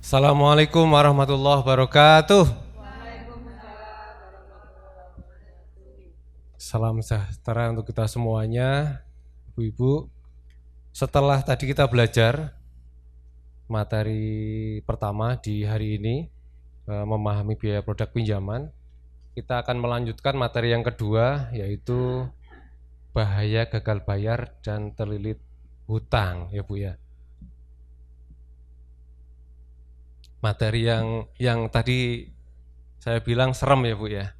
Assalamualaikum warahmatullahi wabarakatuh. Salam sejahtera untuk kita semuanya, Ibu-ibu. Setelah tadi kita belajar materi pertama di hari ini, memahami biaya produk pinjaman, kita akan melanjutkan materi yang kedua, yaitu bahaya gagal bayar dan terlilit hutang, ya Bu ya. Materi yang tadi saya bilang serem ya Bu ya.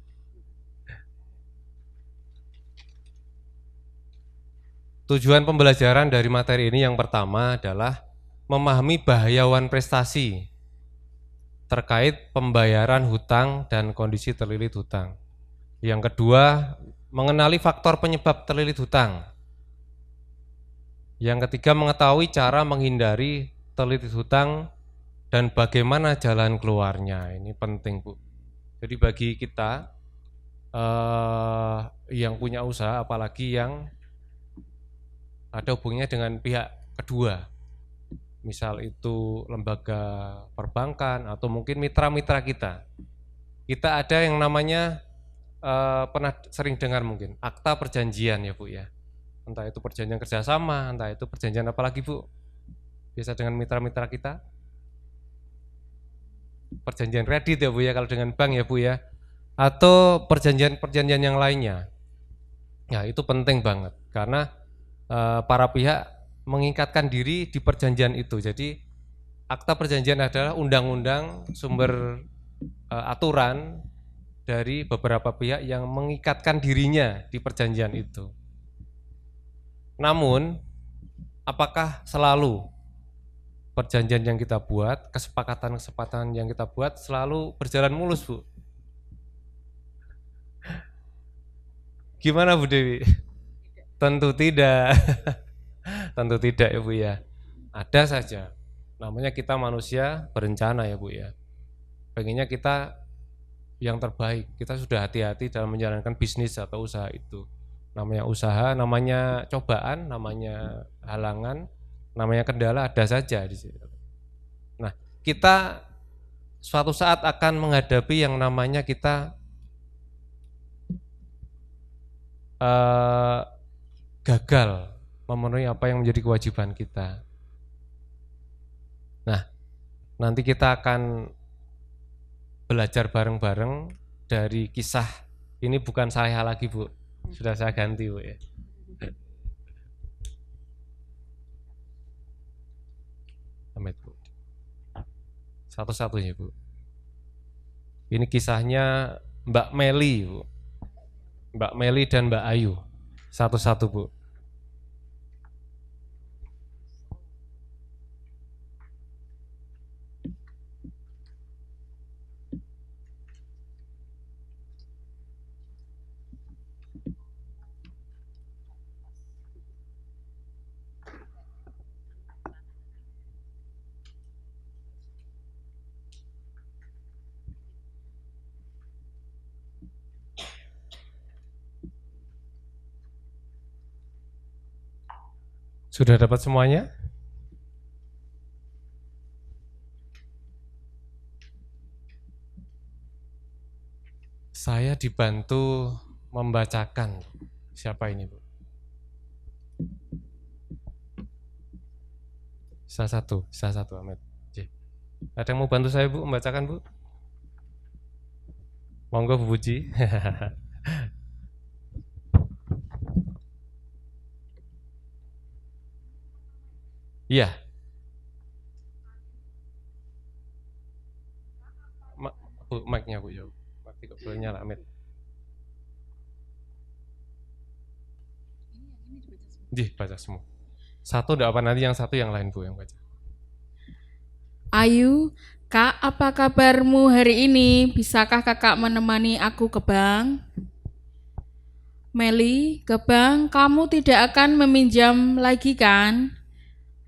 Tujuan pembelajaran dari materi ini yang pertama adalah memahami bahayawan prestasi terkait pembayaran hutang dan kondisi terlilit hutang. Yang kedua, mengenali faktor penyebab terlilit hutang. Yang ketiga, mengetahui cara menghindari terlilit hutang dan bagaimana jalan keluarnya. Ini penting, Bu. Jadi bagi kita yang punya usaha, apalagi yang ada hubungannya dengan pihak kedua, misal itu lembaga perbankan atau mungkin mitra-mitra kita. Kita ada yang namanya pernah sering dengar mungkin akta perjanjian ya Bu ya. Entah itu perjanjian kerjasama, entah itu perjanjian apa lagi Bu? Biasa dengan mitra-mitra kita. Perjanjian kredit ya Bu ya kalau dengan bank ya Bu ya. Atau perjanjian-perjanjian yang lainnya. Ya itu penting banget karena para pihak mengikatkan diri di perjanjian itu. Jadi akta perjanjian adalah undang-undang sumber aturan dari beberapa pihak yang mengikatkan dirinya di perjanjian itu. Namun, apakah selalu perjanjian yang kita buat, kesepakatan-kesepakatan yang kita buat selalu berjalan mulus, Bu? Gimana Bu Dewi? Tentu tidak. Tentu tidak ya Bu ya. Ada saja. Namanya kita manusia berencana ya Bu ya. Pengennya kita yang terbaik. Kita sudah hati-hati dalam menjalankan bisnis atau usaha itu. Namanya usaha, namanya cobaan, namanya halangan, namanya kendala ada saja di situ. Nah, kita suatu saat akan menghadapi yang namanya kita gagal memenuhi apa yang menjadi kewajiban kita. Nah, nanti kita akan belajar bareng-bareng dari kisah. Ini bukan saya lagi Bu, sudah saya ganti Bu ya. Amit Bu. Satu-satunya Bu. Ini kisahnya Mbak Meli Bu. Mbak Meli dan Mbak Ayu. Satu-satu Bu. Sudah dapat semuanya? Saya dibantu membacakan. Siapa ini Bu? Salah satu Ahmed. Ada yang mau bantu saya Bu membacakan Bu? Monggo Bu Puji. Iya. Bu, mic-nya Bu ya. Mati kok boleh nyala Ahmed. Baca semua. Satu enggak apa, nanti yang satu yang lain Bu yang baca. Ayu, Kak, apa kabarmu hari ini? Bisakah kakak menemani aku ke bank? Meli, ke bank kamu tidak akan meminjam lagi kan?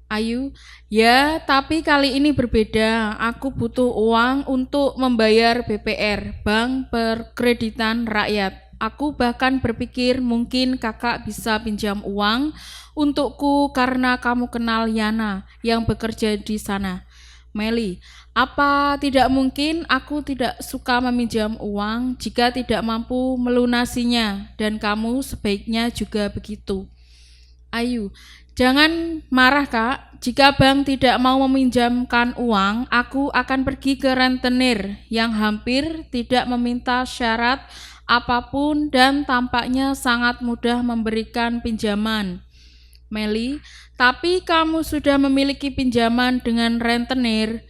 Ayu, ya tapi kali ini berbeda. Aku butuh uang untuk membayar BPR, Bank Perkreditan Rakyat. Aku bahkan berpikir mungkin kakak bisa pinjam uang untukku karena kamu kenal Yana yang bekerja di sana. Meli, apa tidak mungkin aku tidak suka meminjam uang jika tidak mampu melunasinya dan kamu sebaiknya juga begitu. Ayu, jangan marah Kak, jika bank tidak mau meminjamkan uang, aku akan pergi ke rentenir yang hampir tidak meminta syarat apapun dan tampaknya sangat mudah memberikan pinjaman. Meli, tapi kamu sudah memiliki pinjaman dengan rentenir.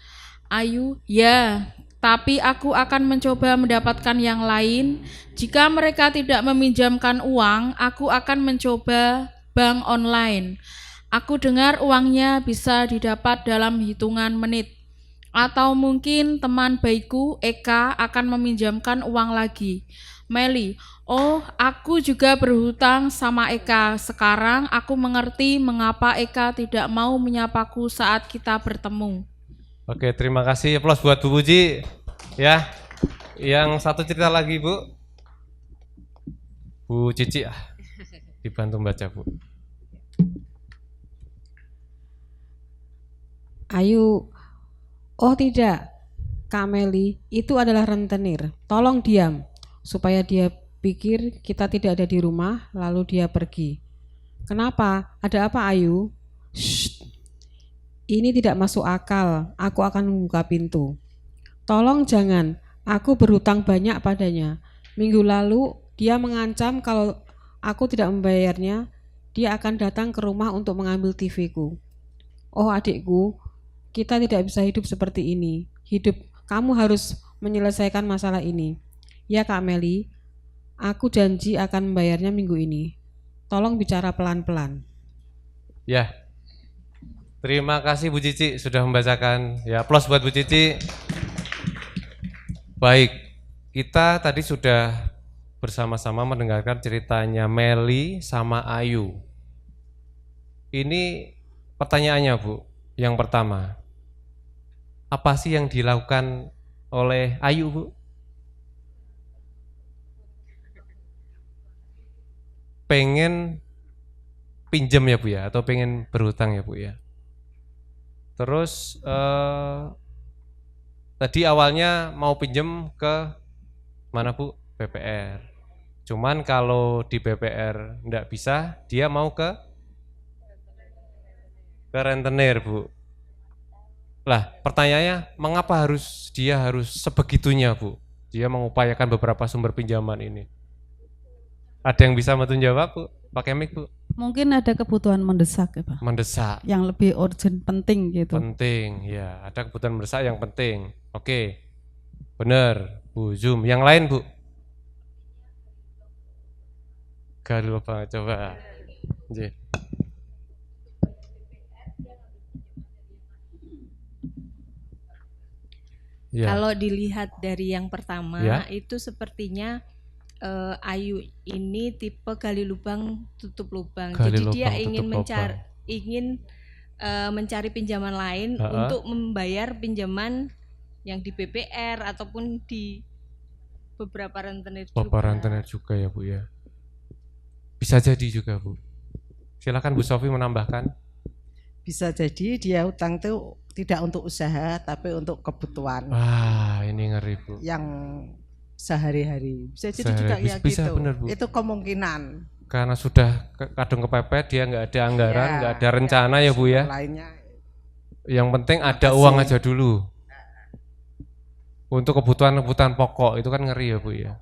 Ayu, ya, tapi aku akan mencoba mendapatkan yang lain. Jika mereka tidak meminjamkan uang, aku akan mencoba bank online. Aku dengar uangnya bisa didapat dalam hitungan menit. Atau mungkin teman baikku, Eka, akan meminjamkan uang lagi. Meli, oh aku juga berhutang sama Eka. Sekarang aku mengerti mengapa Eka tidak mau menyapaku saat kita bertemu. Oke, terima kasih. Aplaus buat Bu Puji. Ya, yang satu cerita lagi Bu. Bu Cici, dibantu baca Bu. Ayu, oh tidak, Kak Meli, itu adalah rentenir. Tolong diam, supaya dia pikir kita tidak ada di rumah, lalu dia pergi. Kenapa? Ada apa, Ayu? Shh, ini tidak masuk akal. Aku akan membuka pintu. Tolong jangan, aku berhutang banyak padanya. Minggu lalu dia mengancam kalau aku tidak membayarnya, dia akan datang ke rumah untuk mengambil TV-ku. Oh adikku, kita tidak bisa hidup seperti ini. Kamu harus menyelesaikan masalah ini. Ya Kak Meli, aku janji akan membayarnya minggu ini. Tolong bicara pelan-pelan. Ya, terima kasih Bu Cici sudah membacakan. Ya, aplaus buat Bu Cici. Baik, kita tadi sudah bersama-sama mendengarkan ceritanya Meli sama Ayu. Ini pertanyaannya Bu, yang pertama. Apa sih yang dilakukan oleh Ayu Bu? Pengen pinjam ya Bu ya, atau pengen berhutang ya Bu ya. Terus tadi awalnya mau pinjam ke mana Bu? BPR. Cuman kalau di BPR enggak bisa, dia mau ke rentenir Bu. Lah pertanyaannya, mengapa dia harus sebegitunya Bu? Dia mengupayakan beberapa sumber pinjaman ini. Ada yang bisa bantu jawab Bu? Pakai mic Bu. Mungkin ada kebutuhan mendesak ya Pak. Mendesak. Yang lebih urgent, penting gitu. Penting, ya. Ada kebutuhan mendesak yang penting. Oke, benar Bu Zoom. Yang lain Bu? Gak lupa, coba. J. Ya. Kalau dilihat dari yang pertama ya. Itu sepertinya Ayu ini tipe gali lubang tutup lubang. Jadi dia ingin mencari pinjaman lain untuk membayar pinjaman yang di BPR ataupun di beberapa rentenir juga. Beberapa rentenir juga ya Bu ya. Bisa jadi juga Bu. Silakan Bu Sofi menambahkan. Bisa jadi dia utang itu tidak untuk usaha tapi untuk kebutuhan. Wah, ini ngeri Bu. Yang sehari-hari. Bisa jadi juga ya bisa, gitu. Bener, Bu. Itu kemungkinan. Karena sudah kadung kepepet, dia nggak ada anggaran, nggak ada rencana ya Bu ya. Lainnya. Yang penting ada uang aja dulu. Untuk kebutuhan pokok itu kan ngeri ya Bu ya.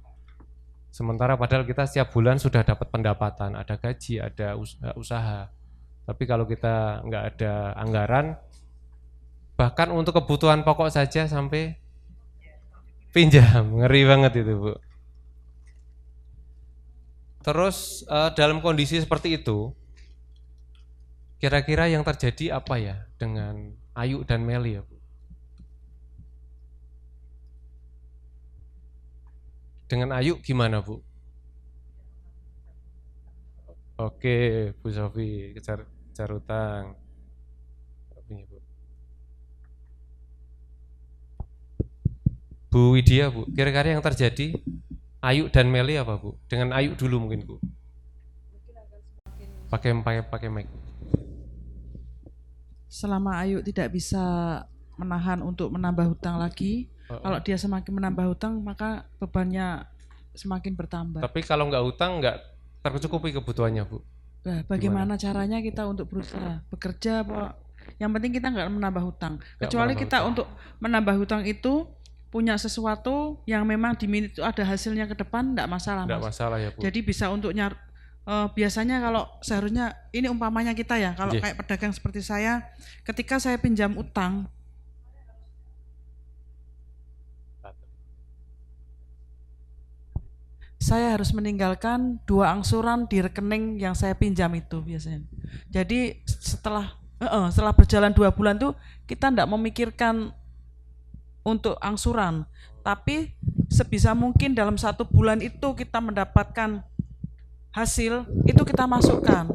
Sementara padahal kita setiap bulan sudah dapat pendapatan, ada gaji, ada usaha. Tapi kalau kita nggak ada anggaran, bahkan untuk kebutuhan pokok saja sampai pinjam, ngeri banget itu Bu. Terus dalam kondisi seperti itu, kira-kira yang terjadi apa ya dengan Ayu dan Meli ya Bu? Dengan Ayu gimana Bu? Oke, Bu Sofi kejar hutang. Bu Widya Bu, kira-kira yang terjadi Ayu dan Meli apa Bu? Dengan Ayu dulu mungkin Bu. Pakai mic. Selama Ayu tidak bisa menahan untuk menambah hutang lagi. Kalau dia semakin menambah hutang, maka bebannya semakin bertambah. Tapi kalau nggak hutang nggak tercukupi kebutuhannya, Bu. Nah, bagaimana caranya kita untuk berusaha bekerja, Pak? Yang penting kita nggak menambah hutang. Kecuali menambah kita untuk menambah hutang itu punya sesuatu yang memang dimiliki itu ada hasilnya ke depan, nggak masalah, Nggak Mas. masalah ya, Bu. Jadi bisa untuk biasanya kalau seharusnya ini umpamanya kita ya, kalau kayak pedagang seperti saya, ketika saya pinjam utang, saya harus meninggalkan 2 angsuran di rekening yang saya pinjam itu biasanya. Jadi setelah berjalan 2 bulan tuh kita tidak memikirkan untuk angsuran, tapi sebisa mungkin dalam 1 bulan itu kita mendapatkan hasil, itu kita masukkan.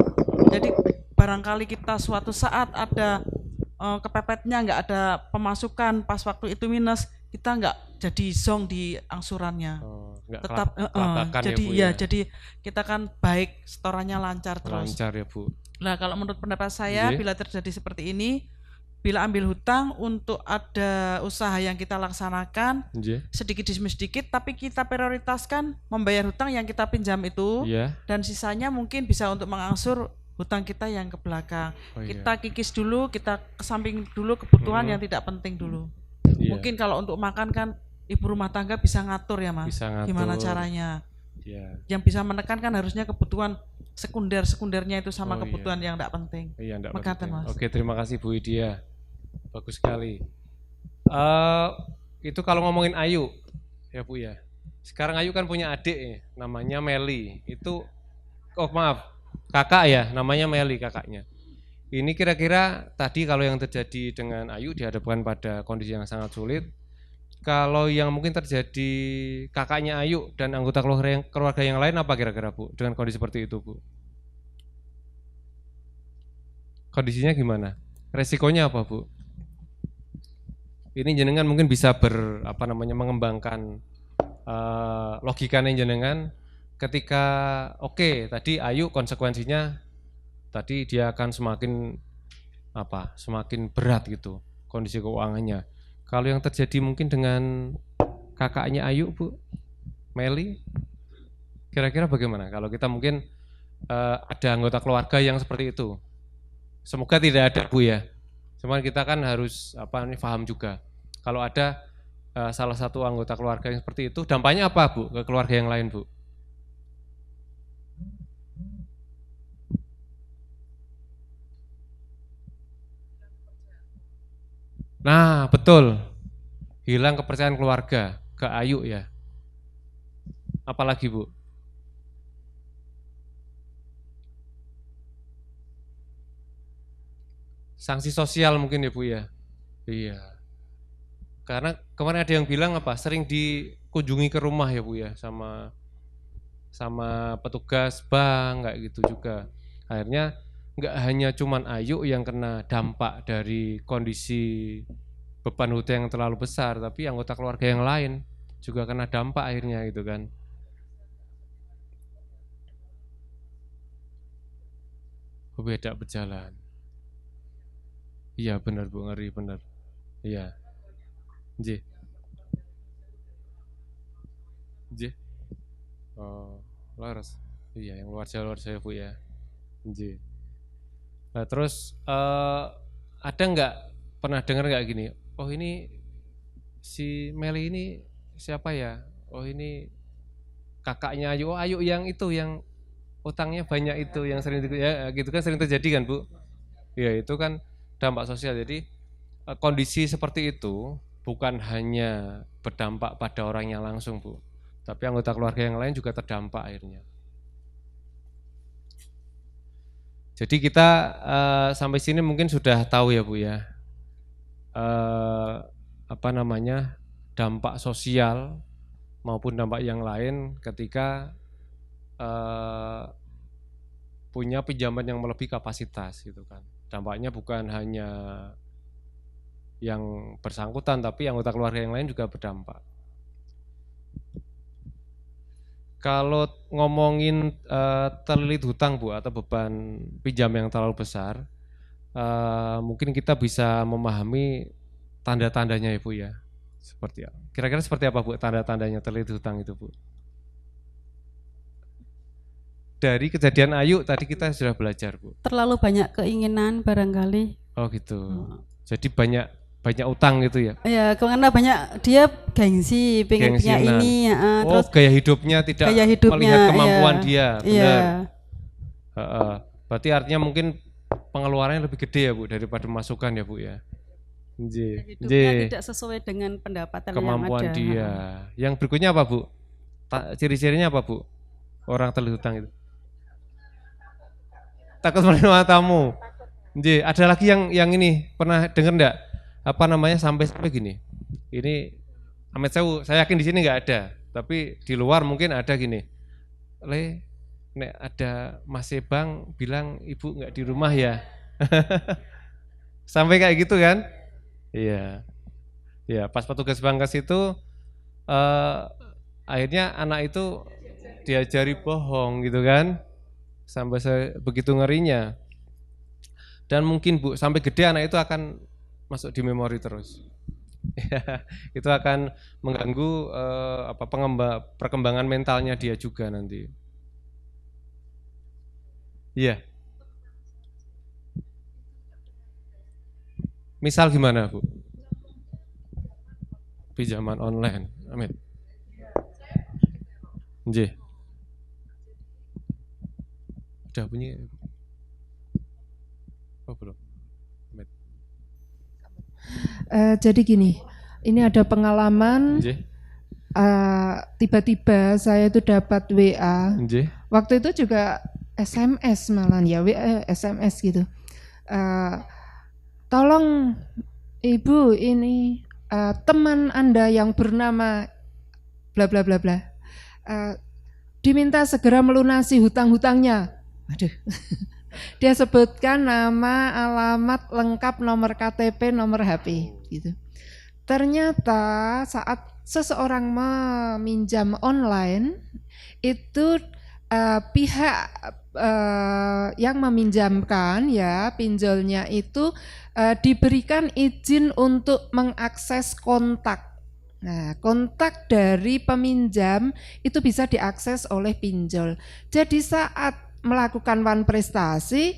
Jadi barangkali kita suatu saat ada kepepetnya, nggak ada pemasukan pas waktu itu minus, kita nggak jadi zong di angsurannya. Tetap jadi ya, jadi kita kan baik, setorannya lancar terus. Lancar ya, Bu. Nah, kalau menurut pendapat saya, bila terjadi seperti ini, bila ambil hutang untuk ada usaha yang kita laksanakan, sedikit demi sedikit, tapi kita prioritaskan membayar hutang yang kita pinjam itu, dan sisanya mungkin bisa untuk mengangsur hutang kita yang ke belakang. Kita kikis dulu, kita kesamping dulu kebutuhan yang tidak penting dulu. Mungkin kalau untuk makan kan ibu rumah tangga bisa ngatur ya, Mas. Bisa ngatur. Gimana caranya? Yang bisa menekan kan harusnya kebutuhan sekundernya itu sama kebutuhan yang tidak penting. Enggak penting. Mas. Oke, terima kasih Bu Widya. Bagus sekali. Itu kalau ngomongin Ayu ya, Bu ya. Sekarang Ayu kan punya adik ya, namanya Meli. Itu kakak ya, namanya Meli kakaknya. Ini kira-kira tadi kalau yang terjadi dengan Ayu dihadapkan pada kondisi yang sangat sulit. Kalau yang mungkin terjadi kakaknya Ayu dan anggota keluarga yang lain apa kira-kira, Bu? Dengan kondisi seperti itu, Bu. Kondisinya gimana? Resikonya apa, Bu? Ini jenengan mungkin bisa mengembangkan logikanya jenengan ketika tadi Ayu konsekuensinya tadi dia akan semakin berat gitu kondisi keuangannya. Kalau yang terjadi mungkin dengan kakaknya Ayu, Bu, Meli, kira-kira bagaimana? Kalau kita mungkin ada anggota keluarga yang seperti itu, semoga tidak ada, Bu ya. Cuman kita kan harus paham juga. Kalau ada salah satu anggota keluarga yang seperti itu, dampaknya apa, Bu, ke keluarga yang lain, Bu? Nah, betul. Hilang kepercayaan keluarga ke Ayu ya. Apalagi, Bu? Sanksi sosial mungkin ya, Bu ya. Iya. Karena kemarin ada yang bilang sering dikunjungi ke rumah ya, Bu ya, sama petugas bank kayak gitu juga. Akhirnya nggak hanya cuman Ayu yang kena dampak dari kondisi beban hutang yang terlalu besar, tapi anggota keluarga yang lain juga kena dampak akhirnya gitu kan. Beda berjalan. Iya benar, Bu, ngeri benar. Iya. J. Oh, laras. Iya, yang luar Jawa Bu ya. J. Nah, terus ada nggak pernah dengar nggak gini? Oh, ini si Meli ini siapa ya? Oh, ini kakaknya Ayu. Oh, Ayu yang itu yang utangnya banyak itu yang sering ya gitu kan sering terjadi kan, Bu? Ya, itu kan dampak sosial. Jadi kondisi seperti itu bukan hanya berdampak pada orangnya langsung, Bu, tapi anggota keluarga yang lain juga terdampak akhirnya. Jadi kita sampai sini mungkin sudah tahu ya, Bu ya, dampak sosial maupun dampak yang lain ketika punya pinjaman yang melebihi kapasitas gitu kan. Dampaknya bukan hanya yang bersangkutan, tapi anggota keluarga yang lain juga berdampak. Kalau ngomongin terlilit hutang, Bu, atau beban pinjam yang terlalu besar, mungkin kita bisa memahami tanda-tandanya ya Bu ya. Kira-kira seperti apa Bu tanda-tandanya terlilit hutang itu Bu? Dari kejadian Ayu tadi kita sudah belajar Bu. Terlalu banyak keinginan barangkali. Oh gitu. Jadi banyak utang gitu ya? Ya, karena banyak dia gengsi, pengen punya Gengsinan. ini, Oh, terus gaya hidupnya tidak gaya hidupnya, melihat kemampuan iya. dia, iya, benar. Berarti artinya mungkin pengeluarannya lebih gede ya Bu daripada masukan ya Bu ya. Nggih. hidupnya Nggih. tidak sesuai dengan pendapatan Kemampuan yang ada. dia. Yang berikutnya apa Bu? Ciri-cirinya apa Bu? Orang terlilit hutang itu. Takut menerima tamu. Nggih, ada lagi yang ini pernah dengar enggak? Apa namanya sampai gini. Ini Amit Sewu, saya yakin di sini nggak ada, tapi di luar mungkin ada gini. Nek ada Mas Ebang bilang ibu nggak di rumah ya. Sampai kayak gitu kan? Iya. Ya, pas petugas Bangkas itu akhirnya anak itu diajari bohong gitu kan. Sampai begitu ngerinya. Dan mungkin Bu, sampai gede anak itu akan masuk di memori terus. Itu akan mengganggu perkembangan mentalnya dia juga nanti. Iya. Misal gimana Bu? Pinjaman online. Amin. Nggih. Udah bunyi? Oh belum. Jadi gini, ini ada pengalaman Nggih. Tiba-tiba saya itu dapat WA. Nggih. Waktu itu juga SMS malah ya, WA SMS gitu. Tolong Ibu, ini teman Anda yang bernama bla bla bla bla. Diminta segera melunasi hutang-hutangnya. Aduh. Dia sebutkan nama, alamat lengkap, nomor KTP, nomor HP gitu. Ternyata saat seseorang meminjam online itu pihak yang meminjamkan ya pinjolnya itu diberikan izin untuk mengakses kontak. Nah, kontak dari peminjam itu bisa diakses oleh pinjol. Jadi saat melakukan one prestasi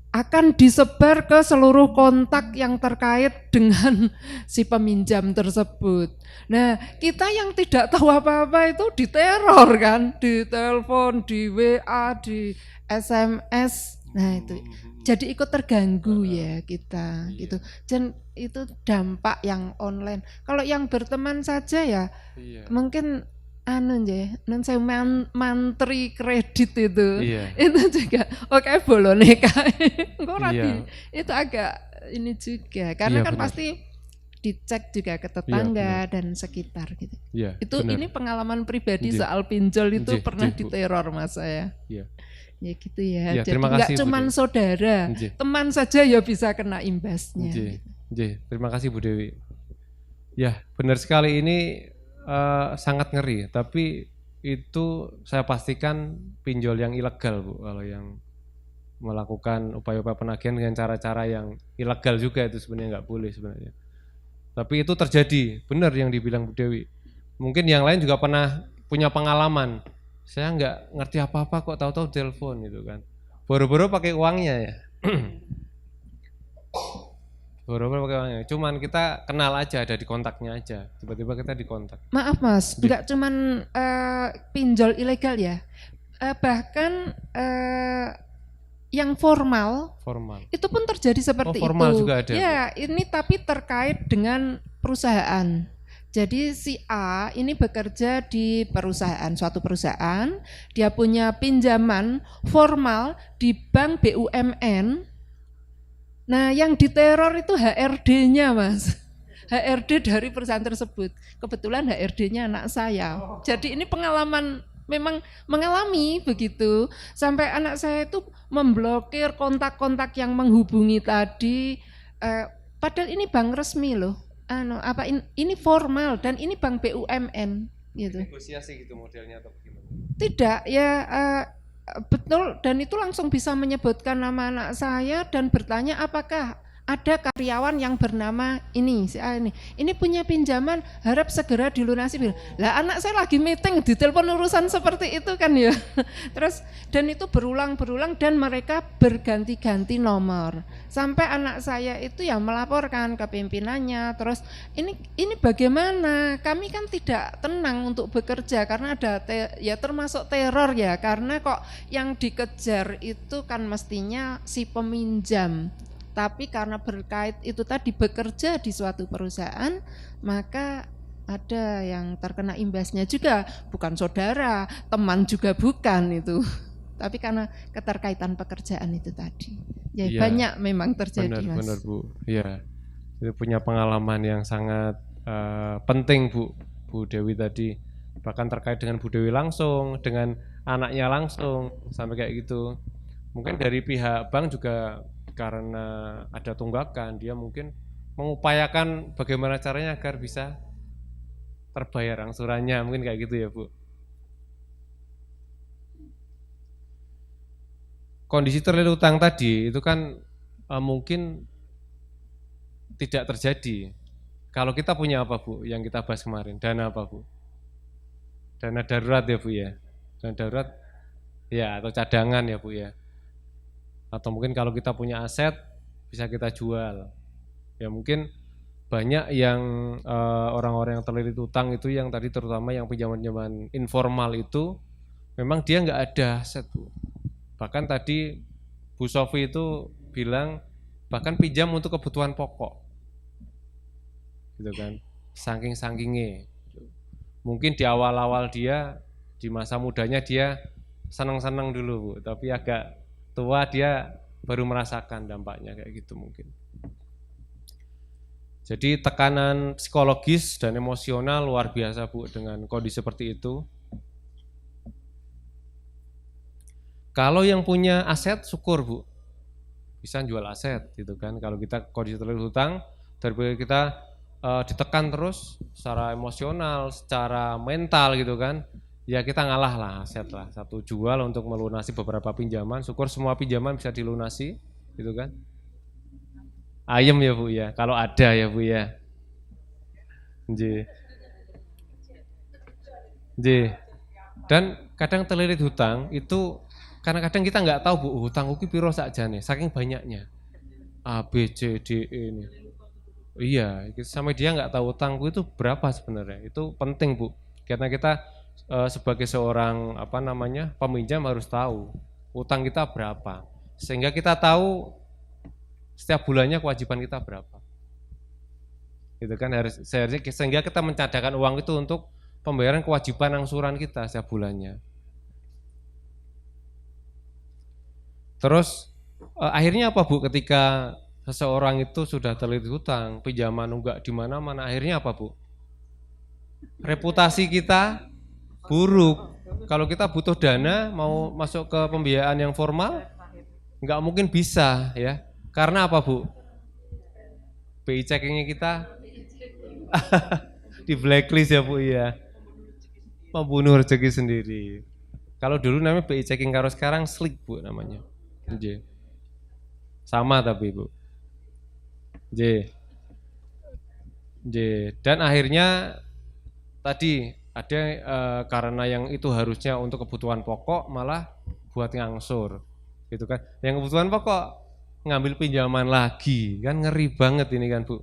akan disebar ke seluruh kontak yang terkait dengan si peminjam tersebut. Nah, kita yang tidak tahu apa-apa itu diteror kan, di telepon, di WA, di SMS. Nah, itu jadi ikut terganggu ya kita gitu. Dan itu dampak yang online. Kalau yang berteman saja ya mungkin non saya mantri kredit itu, itu juga oke bolone kae, itu agak ini juga, karena kan pasti dicek juga ke tetangga dan sekitar gitu. Itu benar. Ini pengalaman pribadi soal pinjol itu pernah diteror mas saya. Ya gitu ya. Jadi nggak cuma saudara, teman saja ya bisa kena imbasnya. Terima kasih Bu Dewi. Ya benar sekali ini. Sangat ngeri, tapi itu saya pastikan pinjol yang ilegal Bu, kalau yang melakukan upaya-upaya penagihan dengan cara-cara yang ilegal juga itu sebenarnya nggak boleh sebenarnya. Tapi itu terjadi, benar yang dibilang Bu Dewi. Mungkin yang lain juga pernah punya pengalaman. Saya nggak ngerti apa-apa kok tahu-tahu telepon gitu kan. Boro-boro pakai uangnya ya. Boro-boro pakai uangnya. Cuman kita kenal aja, ada di kontaknya aja. Tiba-tiba kita dikontak. Maaf mas, nggak cuman pinjol ilegal ya. Bahkan yang formal itu pun terjadi seperti formal itu. Juga ada, ya, Bu. Ini tapi terkait dengan perusahaan. Jadi si A ini bekerja di perusahaan, suatu perusahaan, dia punya pinjaman formal di bank BUMN. Nah, yang diteror itu HRD-nya, Mas. HRD dari perusahaan tersebut. Kebetulan HRD-nya anak saya. Jadi ini pengalaman, memang mengalami begitu. Sampai anak saya itu memblokir kontak-kontak yang menghubungi tadi. Padahal ini bank resmi loh. Ini formal dan ini bank BUMN gitu. Negosiasi gitu modelnya atau bagaimana? Tidak, ya betul, dan itu langsung bisa menyebutkan nama anak saya dan bertanya apakah ada karyawan yang bernama ini, si A ini punya pinjaman harap segera dilunasi. Lah anak saya lagi meeting, ditelepon urusan seperti itu kan ya. Terus dan itu berulang-berulang dan mereka berganti-ganti nomor. Sampai anak saya itu yang melaporkan ke pimpinannya. Terus ini bagaimana? Kami kan tidak tenang untuk bekerja karena ada ya termasuk teror ya, karena kok yang dikejar itu kan mestinya si peminjam. Tapi karena berkait itu tadi bekerja di suatu perusahaan, maka ada yang terkena imbasnya juga, bukan saudara, teman juga bukan itu. Tapi karena keterkaitan pekerjaan itu tadi. Ya, Iya, banyak memang terjadi, benar, Mas. benar Bu. Ya, itu punya pengalaman yang sangat penting Bu Dewi tadi. Bahkan terkait dengan Bu Dewi langsung, dengan anaknya langsung, sampai kayak gitu. Mungkin dari pihak bank juga karena ada tunggakan, dia mungkin mengupayakan bagaimana caranya agar bisa terbayar angsurannya, mungkin kayak gitu ya Bu. Kondisi terlilit utang tadi itu kan mungkin tidak terjadi kalau kita punya apa Bu, yang kita bahas kemarin, dana apa Bu? Dana darurat ya Bu ya, dana darurat ya, atau cadangan ya Bu ya. Atau mungkin kalau kita punya aset bisa kita jual. Ya mungkin banyak yang orang-orang yang terlilit utang itu yang tadi terutama yang pinjaman-pinjaman informal itu memang dia nggak ada aset Bu. Bahkan tadi Bu Sofi itu bilang bahkan pinjam untuk kebutuhan pokok. Gitu kan. Saking-sakingnya. Mungkin di awal-awal dia di masa mudanya dia senang-senang dulu Bu, tapi agak tua dia baru merasakan dampaknya kayak gitu mungkin. Jadi tekanan psikologis dan emosional luar biasa Bu dengan kondisi seperti itu. Kalau yang punya aset syukur Bu, bisa jual aset gitu kan. Kalau kita kondisi terlilit hutang, daripada kita ditekan terus secara emosional, secara mental gitu kan, ya kita ngalah lah aset lah, satu jual untuk melunasi beberapa pinjaman, syukur semua pinjaman bisa dilunasi gitu kan. Ayem ya Bu ya, kalau ada ya Bu ya. Nggih. Nggih. Dan kadang terlilit hutang itu karena kadang kita nggak tahu Bu, hutang iki piro sakjane, saking banyaknya. A, B, C, D, E ini. Iya, sampai dia nggak tahu hutangku itu berapa sebenarnya. Itu penting Bu, karena kita sebagai seorang peminjam harus tahu utang kita berapa, sehingga kita tahu setiap bulannya kewajiban kita berapa, gitu kan. Sehingga kita mencadangkan uang itu untuk pembayaran kewajiban angsuran kita setiap bulannya. Terus akhirnya apa Bu, ketika seseorang itu sudah terlilit hutang, pinjaman nunggak di mana-mana, akhirnya apa Bu? Reputasi kita buruk. Kalau kita butuh dana mau masuk ke pembiayaan yang formal, nggak mungkin bisa ya. Karena apa Bu? BI checkingnya kita di blacklist ya Bu ya. Membunuh rezeki sendiri. Kalau dulu namanya BI checking, kalau sekarang slick Bu namanya. J. Sama tapi Bu. J. Dan akhirnya tadi ada karena yang itu harusnya untuk kebutuhan pokok malah buat ngangsur, gitu kan. Yang kebutuhan pokok ngambil pinjaman lagi, kan ngeri banget ini kan Bu.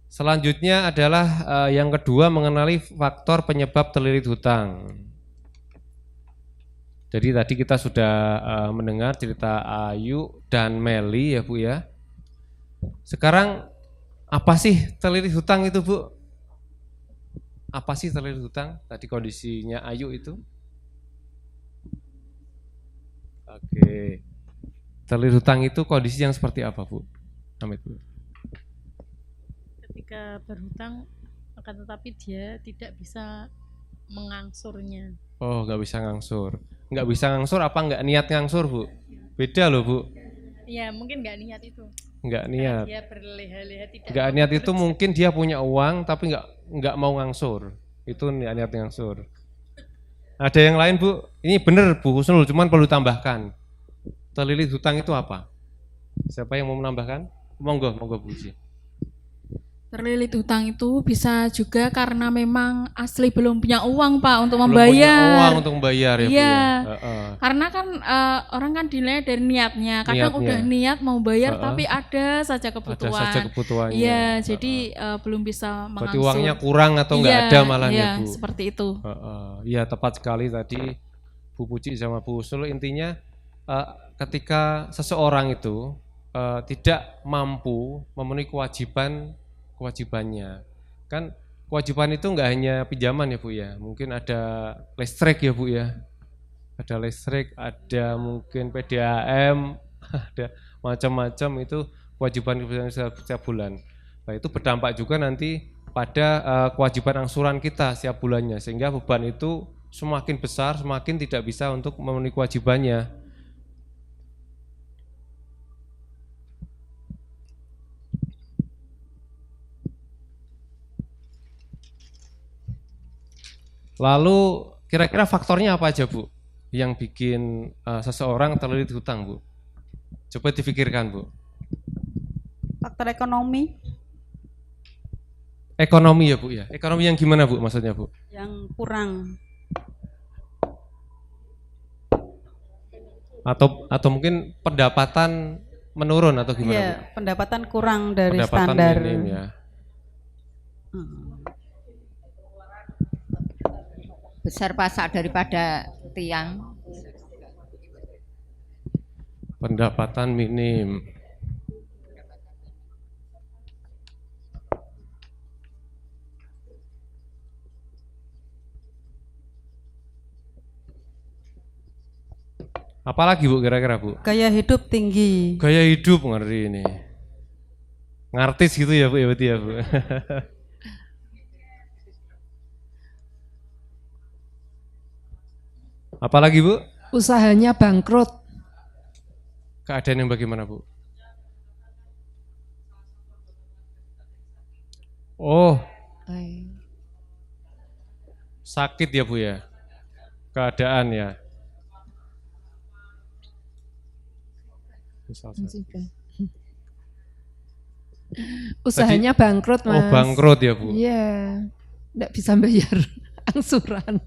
Selanjutnya adalah yang kedua, mengenali faktor penyebab terlilit hutang. Jadi tadi kita sudah mendengar cerita Ayu dan Meli ya Bu ya. Sekarang apa sih terlilit hutang itu Bu? Apa sih terlilit hutang? Tadi kondisinya Ayu itu. Oke. Terlilit hutang itu kondisi yang seperti apa Bu? Amit Bu. Ketika berhutang akan tetapi dia tidak bisa mengangsurnya. Oh, nggak bisa ngangsur. Nggak bisa ngangsur apa nggak niat ngangsur Bu? Beda loh Bu. Ya mungkin nggak niat itu. Nggak niat. Dia berleha-leha tidak. Nggak niat itu mungkin dia punya uang tapi nggak mau ngangsur. Itu niat ngangsur. Ada yang lain Bu? Ini bener Bu Husnul, cuman perlu tambahkan. terlilit hutang itu apa? Siapa yang mau menambahkan? Monggo Bu Uci. Terlilit hutang itu bisa juga karena memang asli belum punya uang Pak untuk Belum membayar. punya uang untuk membayar ya Bu Iya. ya. Karena kan orang kan dinilai dari niatnya. Kadang Niatnya. udah niat mau bayar tapi ada saja kebutuhan. Ada saja kebutuhannya. Iya, jadi belum bisa mengangsur. Berarti uangnya kurang atau nggak ada malah ya Bu. Seperti itu. Iya tepat sekali tadi Bu Puji sama Bu Usul. Intinya ketika seseorang itu tidak mampu memenuhi kewajibannya, kan kewajiban itu nggak hanya pinjaman ya Bu ya, mungkin ada listrik ya Bu ya, ada listrik, ada mungkin PDAM, ada macam-macam itu kewajiban setiap bulan. Nah itu berdampak juga nanti pada kewajiban angsuran kita setiap bulannya, sehingga beban itu semakin besar, semakin tidak bisa untuk memenuhi kewajibannya. Lalu kira-kira faktornya apa aja Bu yang bikin seseorang terlilit hutang Bu? Coba dipikirkan Bu. Faktor ekonomi Ekonomi ya Bu ya. Ekonomi yang gimana Bu maksudnya Bu? yang kurang. Atau mungkin pendapatan menurun atau gimana Iya, Bu? pendapatan kurang dari Pendapatan standar. minim ya. Besar pasak daripada tiang. Pendapatan minim. Apalagi Bu kira-kira Bu? Gaya hidup tinggi. Gaya hidup ngeri ini. Ngartis gitu ya Bu ya berarti ya Bu. Apalagi Bu? Usahanya bangkrut. Keadaan yang bagaimana Bu? Oh, sakit ya Bu ya? Keadaan ya? Usahanya bangkrut Mas. Oh bangkrut ya Bu? Iya, enggak bisa bayar angsuran.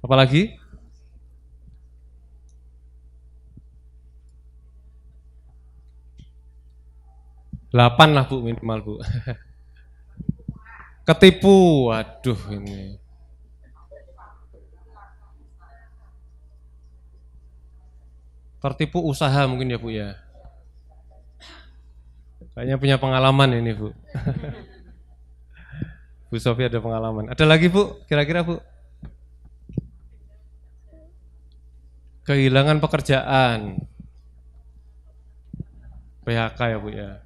Apalagi? Delapan lah Bu minimal Bu. Ketipu, waduh ini. Tertipu usaha mungkin ya Bu ya. Kayaknya punya pengalaman ini Bu. Bu Sofi ada pengalaman. Ada lagi Bu? Kira-kira Bu? Kehilangan pekerjaan. PHK ya Bu ya.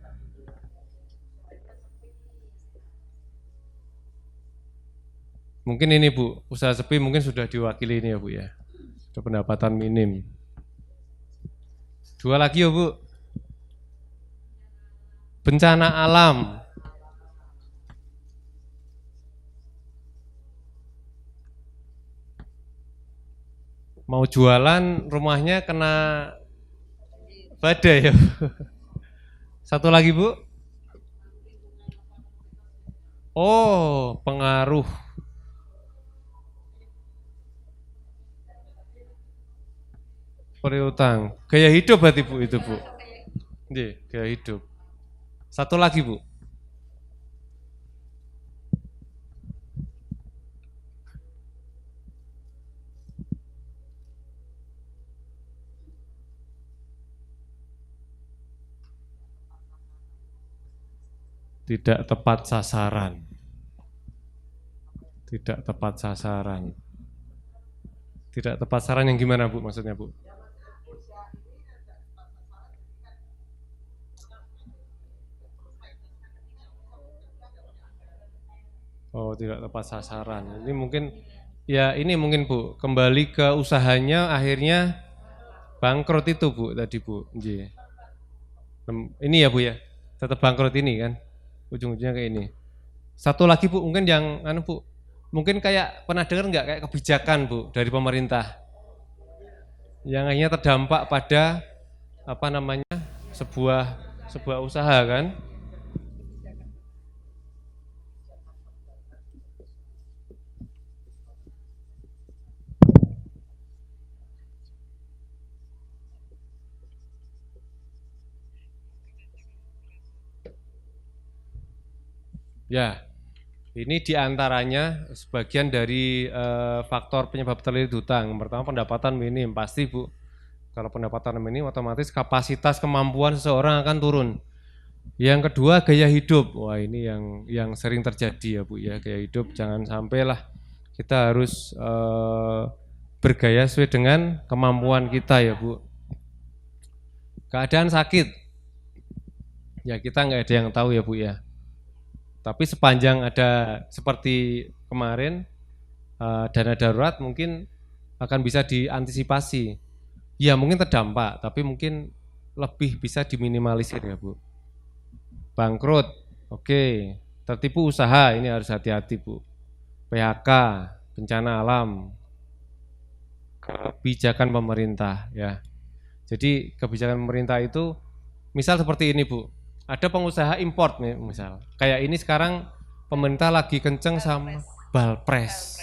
Mungkin ini Bu, usaha sepi mungkin sudah diwakili ini ya Bu ya. Sudah pendapatan minim. Dua lagi ya Bu. Bencana alam. Mau jualan rumahnya kena badai ya Bu. Satu lagi Bu. Oh, pengaruh. Perhutang. Gaya hidup berarti Bu itu Bu. Iya, gaya hidup. Satu lagi Bu. Tidak tepat sasaran. Tidak tepat sasaran. Tidak tepat sasaran yang gimana Bu maksudnya Bu? Oh, tidak tepat sasaran. Ini mungkin ya ini mungkin Bu, kembali ke usahanya akhirnya bangkrut itu Bu tadi Bu. Nggih. Ini ya Bu ya. Tetap bangkrut ini kan. Ujung-ujungnya kayak ini. Satu lagi Bu, mungkin yang Bu, mungkin kayak pernah dengar nggak kayak kebijakan Bu dari pemerintah yang akhirnya terdampak pada apa namanya sebuah usaha kan? Ya, ini diantaranya sebagian dari faktor penyebab terlilit hutang. Yang pertama pendapatan minim, pasti Bu. Kalau pendapatan minim otomatis kapasitas kemampuan seseorang akan turun. Yang kedua gaya hidup. Wah ini yang sering terjadi ya Bu ya, gaya hidup jangan sampailah kita harus bergaya sesuai dengan kemampuan kita ya Bu. Keadaan sakit, ya kita nggak ada yang tahu ya Bu ya. Tapi sepanjang ada seperti kemarin dana darurat mungkin akan bisa diantisipasi. Ya mungkin terdampak, tapi mungkin lebih bisa diminimalisir ya Bu. Bangkrut, oke. Tertipu usaha, ini harus hati-hati Bu. PHK, bencana alam, kebijakan pemerintah ya. Jadi kebijakan pemerintah itu misal seperti ini Bu. Ada pengusaha import nih misal. Kayak ini sekarang pemerintah lagi kenceng sama Balpres.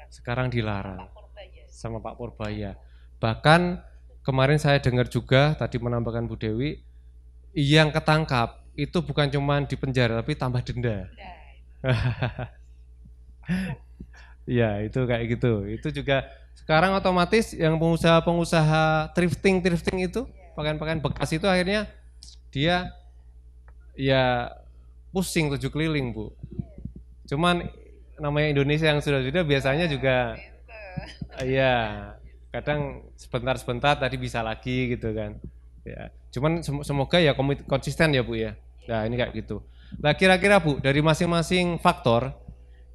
Sekarang dilarang. Sama Pak Purbaya. Bahkan kemarin saya dengar juga tadi menambahkan Bu Dewi yang ketangkap itu bukan cuma di penjara tapi tambah denda. Ya, itu kayak gitu. Itu juga sekarang otomatis yang pengusaha thrifting itu pakaian-pakaian bekas itu akhirnya dia ya pusing 7 keliling Bu. Cuman namanya Indonesia yang sudah biasanya juga ya kadang sebentar tadi bisa lagi gitu kan. Ya, cuman semoga ya konsisten ya Bu ya. Nah ini kayak gitu. Nah kira-kira Bu dari masing-masing faktor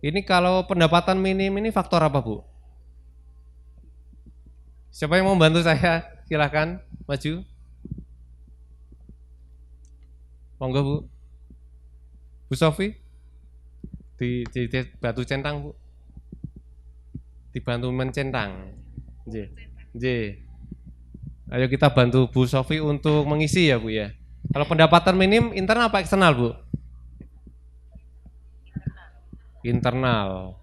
ini kalau pendapatan minim ini faktor apa Bu? Siapa yang mau bantu saya? Silakan maju. Monggo Bu. Bu Sofi di batu centang Bu. Dibantu mencentang. Nggih. Ayo kita bantu Bu Sofi untuk mengisi ya Bu ya. Kalau pendapatan minim internal apa eksternal Bu? Internal.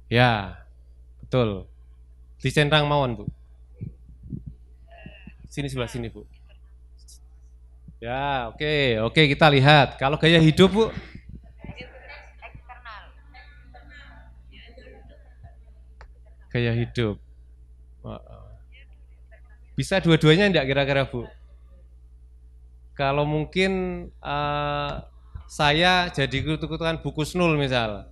Ya. Betul. Dicentang mawon Bu. Sini sebelah sini Bu. Ya, oke kita lihat. Kalau gaya hidup Bu, gaya hidup, bisa dua-duanya enggak kira-kira Bu? Kalau mungkin saya jadi ikut-ikutan Bu Kusnul misal,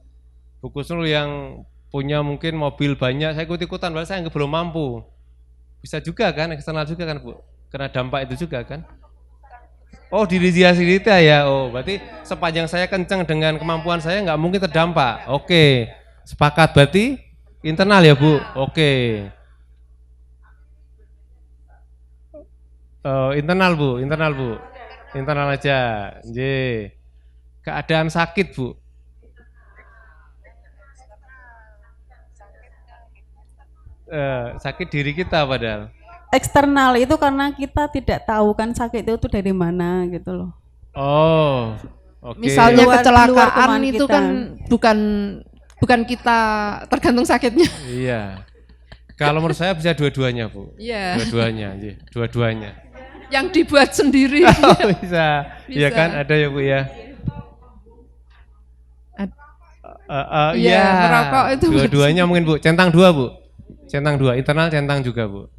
Bu Kusnul yang punya mungkin mobil banyak, saya ikut-ikutan, padahal saya belum mampu. Bisa juga kan, eksternal juga kan Bu? Kena dampak itu juga kan? Oh diri dia sendiri ya, oh berarti sepanjang saya kencang dengan kemampuan saya nggak mungkin terdampak. Oke, sepakat berarti internal ya Bu. Oke. Internal Bu, internal aja. J. Keadaan sakit Bu. Sakit diri kita padahal. Eksternal itu karena kita tidak tahu kan sakit itu dari mana gitu loh. Oh, oke. Misalnya kecelakaan luar itu kita. kan bukan kita tergantung sakitnya. Iya. Kalau menurut saya bisa dua-duanya Bu. Iya. Dua-duanya. Yang dibuat sendiri. Oh, bisa. Iya kan ada ya Bu ya. Iya. Merokok itu. Dua-duanya mungkin Bu. Centang 2 Bu. Centang 2, internal centang juga Bu.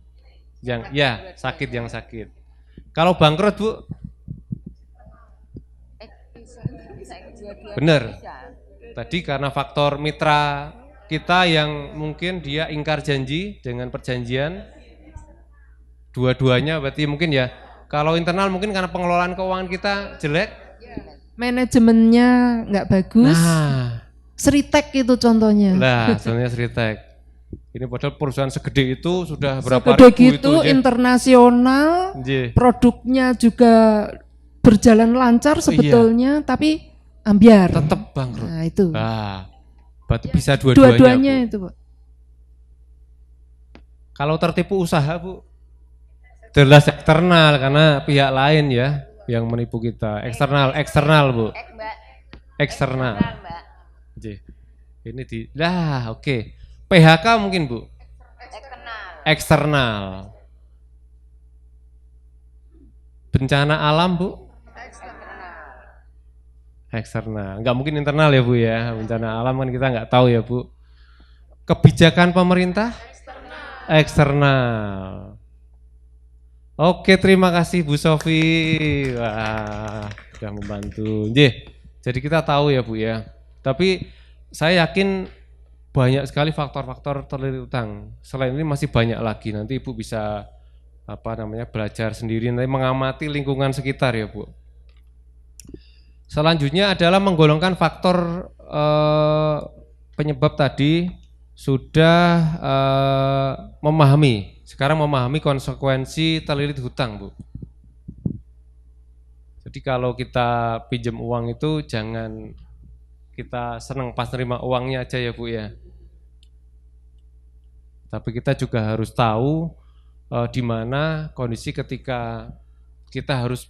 Yang sakit. Kalau bangkrut Bu? Benar. Tadi karena faktor mitra kita yang mungkin dia ingkar janji dengan perjanjian. Dua-duanya berarti mungkin ya. Kalau internal mungkin karena pengelolaan keuangan kita jelek. Manajemennya nggak bagus. Nah. Sritek itu contohnya. Lah, contohnya Sritek. Ini padahal perusahaan segede itu sudah berapa segede ribu gitu, itu internasional, produknya juga berjalan lancar sebetulnya, tapi ambiar. Tetap bangkrut. Nah itu. Berarti bisa dua-duanya. Dua-duanya Bu. itu, Pak. Kalau tertipu usaha, Bu, jelas eksternal karena pihak lain ya yang menipu kita. Eksternal, Bu. Eksternal. Ini oke. PHK mungkin, Bu. Eksternal. Bencana alam, Bu. Eksternal. Enggak mungkin internal ya, Bu ya. Bencana alam kan kita nggak tahu ya, Bu. Kebijakan pemerintah? Eksternal. Oke, terima kasih Bu Sofi. Wah, sudah membantu. Jadi kita tahu ya, Bu ya. Tapi saya yakin banyak sekali faktor-faktor terlilit utang. Selain ini masih banyak lagi. Nanti Ibu bisa belajar sendiri, nanti mengamati lingkungan sekitar ya, Bu. Selanjutnya adalah menggolongkan faktor penyebab tadi sudah memahami. Sekarang memahami konsekuensi terlilit hutang, Bu. Jadi kalau kita pinjam uang itu jangan kita senang pas nerima uangnya aja ya, Bu ya. Tapi kita juga harus tahu di mana kondisi ketika kita harus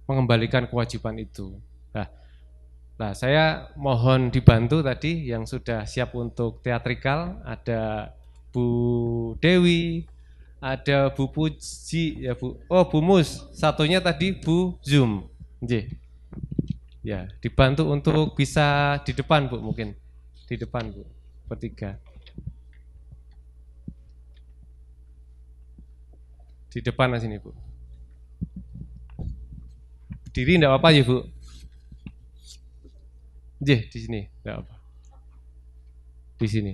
mengembalikan kewajiban itu. Nah, saya mohon dibantu tadi yang sudah siap untuk teatrikal, ada Bu Dewi, ada Bu Puji, ya Bu. Oh, Bu Mus, satunya tadi Bu Zoom. Ya, dibantu untuk bisa di depan, Bu, mungkin. Di depan, Bu. Bertiga. Di depan sini, Bu. Berdiri enggak apa-apa ya, Bu? Di sini, enggak apa. Di sini.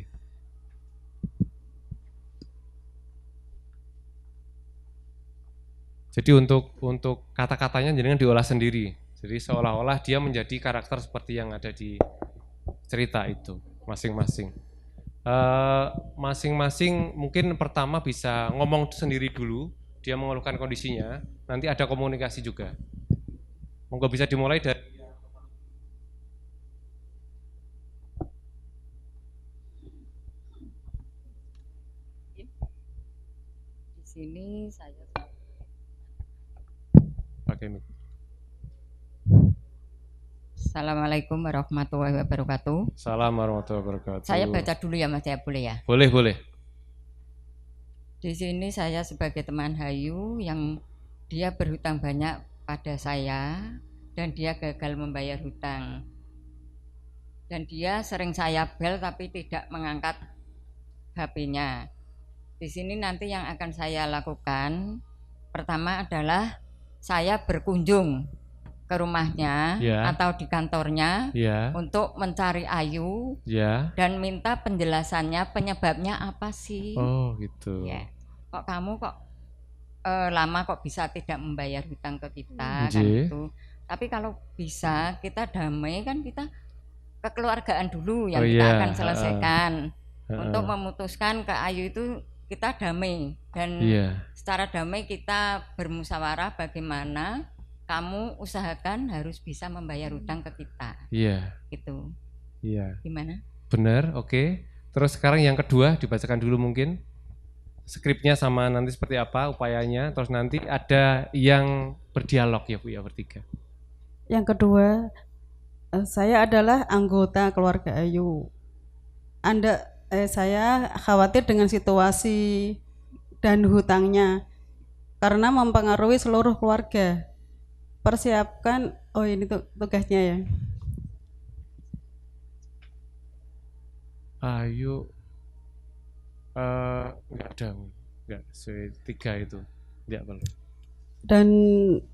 Jadi untuk kata-katanya jangan diolah sendiri. Jadi seolah-olah dia menjadi karakter seperti yang ada di cerita itu masing-masing. Masing-masing mungkin pertama bisa ngomong sendiri dulu, dia mengeluhkan kondisinya, nanti ada komunikasi juga. Monggo bisa dimulai dari sini saya pakai mic. Assalamualaikum warahmatullahi wabarakatuh. Assalamualaikum warahmatullahi wabarakatuh. Saya baca dulu ya Mas, ya boleh ya? Boleh. Di sini saya sebagai teman Hayu yang dia berhutang banyak pada saya dan dia gagal membayar hutang. Dan dia sering saya bel tapi tidak mengangkat HP-nya. Di sini nanti yang akan saya lakukan pertama adalah saya berkunjung ke rumahnya atau di kantornya untuk mencari Ayu dan minta penjelasannya penyebabnya apa sih. Oh gitu. Ya. Kok kamu lama kok bisa tidak membayar hutang ke kita kan itu. Tapi kalau bisa kita damai kan kita kekeluargaan dulu yang kita akan selesaikan untuk memutuskan ke Ayu itu kita damai dan secara damai kita bermusyawarah bagaimana kamu usahakan harus bisa membayar hutang ke kita. Gitu. Gimana? Benar, oke. Terus sekarang yang kedua dibacakan dulu mungkin skripnya sama nanti seperti apa upayanya. Terus nanti ada yang berdialog ya Bu ya bertiga. Yang kedua, saya adalah anggota keluarga Ayu. Saya khawatir dengan situasi dan hutangnya karena mempengaruhi seluruh keluarga. Persiapkan, ini tugasnya ya. Ayu, enggak ada, enggak tiga itu, enggak perlu. Dan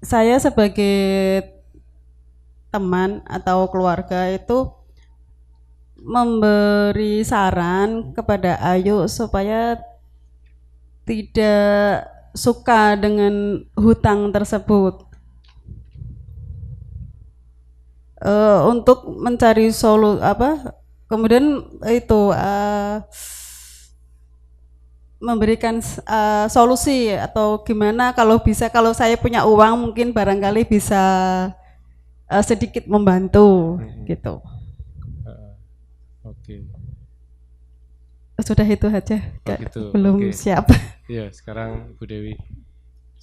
saya sebagai teman atau keluarga itu memberi saran kepada Ayu supaya tidak suka dengan hutang tersebut. Untuk mencari kemudian itu memberikan solusi atau gimana kalau saya punya uang mungkin barangkali bisa sedikit membantu gitu. Oke. Sudah itu aja, Oh, gitu. belum Oke. siap. Iya, sekarang Bu Dewi.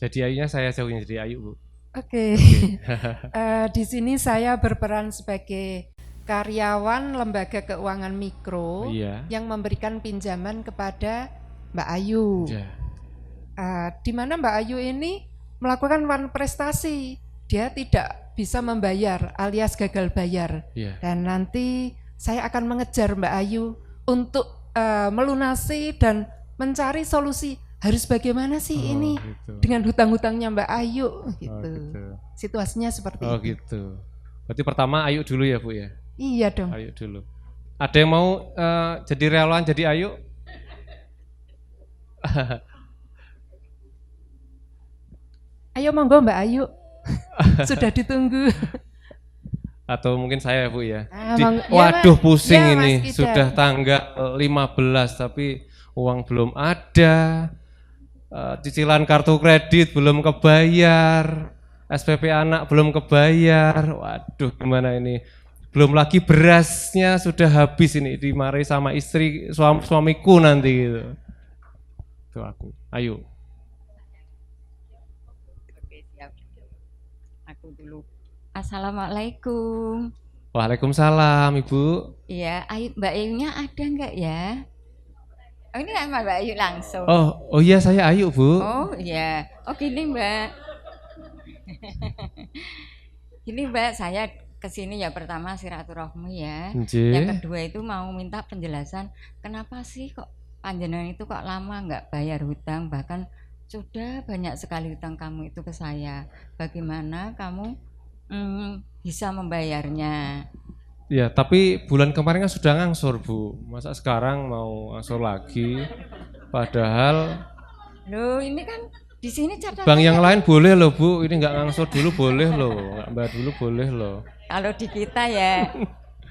Jadi Ayunya saya jauhin jadi Ayu, Bu. Oke. Di sini saya berperan sebagai karyawan lembaga keuangan mikro Iya. yang memberikan pinjaman kepada Mbak Ayu. Ya. Di mana Mbak Ayu ini melakukan prestasi, dia tidak bisa membayar alias gagal bayar. Iya. Dan nanti saya akan mengejar Mbak Ayu untuk melunasi dan mencari solusi harus bagaimana sih ini gitu. dengan hutang-hutangnya Mbak Ayu gitu. gitu. Situasinya seperti itu. Gitu. Berarti pertama Ayu dulu ya, Bu ya? Iya dong. Ayu dulu. Ada yang mau jadi relawan jadi Ayu? Ayo monggo Mbak Ayu. Sudah ditunggu. Atau mungkin saya, Bu ya. Ya, Waduh, pusing ya, ini. Mas Ida. Sudah tanggal 15 tapi uang belum ada. Cicilan kartu kredit belum kebayar. SPP anak belum kebayar. Waduh, gimana ini? Belum lagi berasnya sudah habis ini, dimarahi sama istri suamiku nanti gitu. Itu aku. Ayo. Oke, siap. Aku dulu. Assalamualaikum. Waalaikumsalam, Ibu. Iya, Mbak Ayunya ada enggak ya? Oh, ini sama Mbak Ayu langsung. Oh iya, saya Ayu, Bu. Oh iya. Oh gini Mbak. Gini Mbak, saya kesini ya pertama silaturahmi ya. Nggih. Yang kedua itu mau minta penjelasan kenapa sih kok panjenengan itu kok lama nggak bayar hutang, bahkan sudah banyak sekali hutang kamu itu ke saya. Bagaimana kamu bisa membayarnya? Ya, tapi bulan kemarin kan sudah ngangsur, Bu. Masa sekarang mau ngangsur lagi? Padahal Loh, ini kan di sini catatannya. bank yang lain boleh loh, Bu. Ini nggak ngangsur dulu boleh loh, nggak bayar dulu boleh loh. Kalau di kita ya,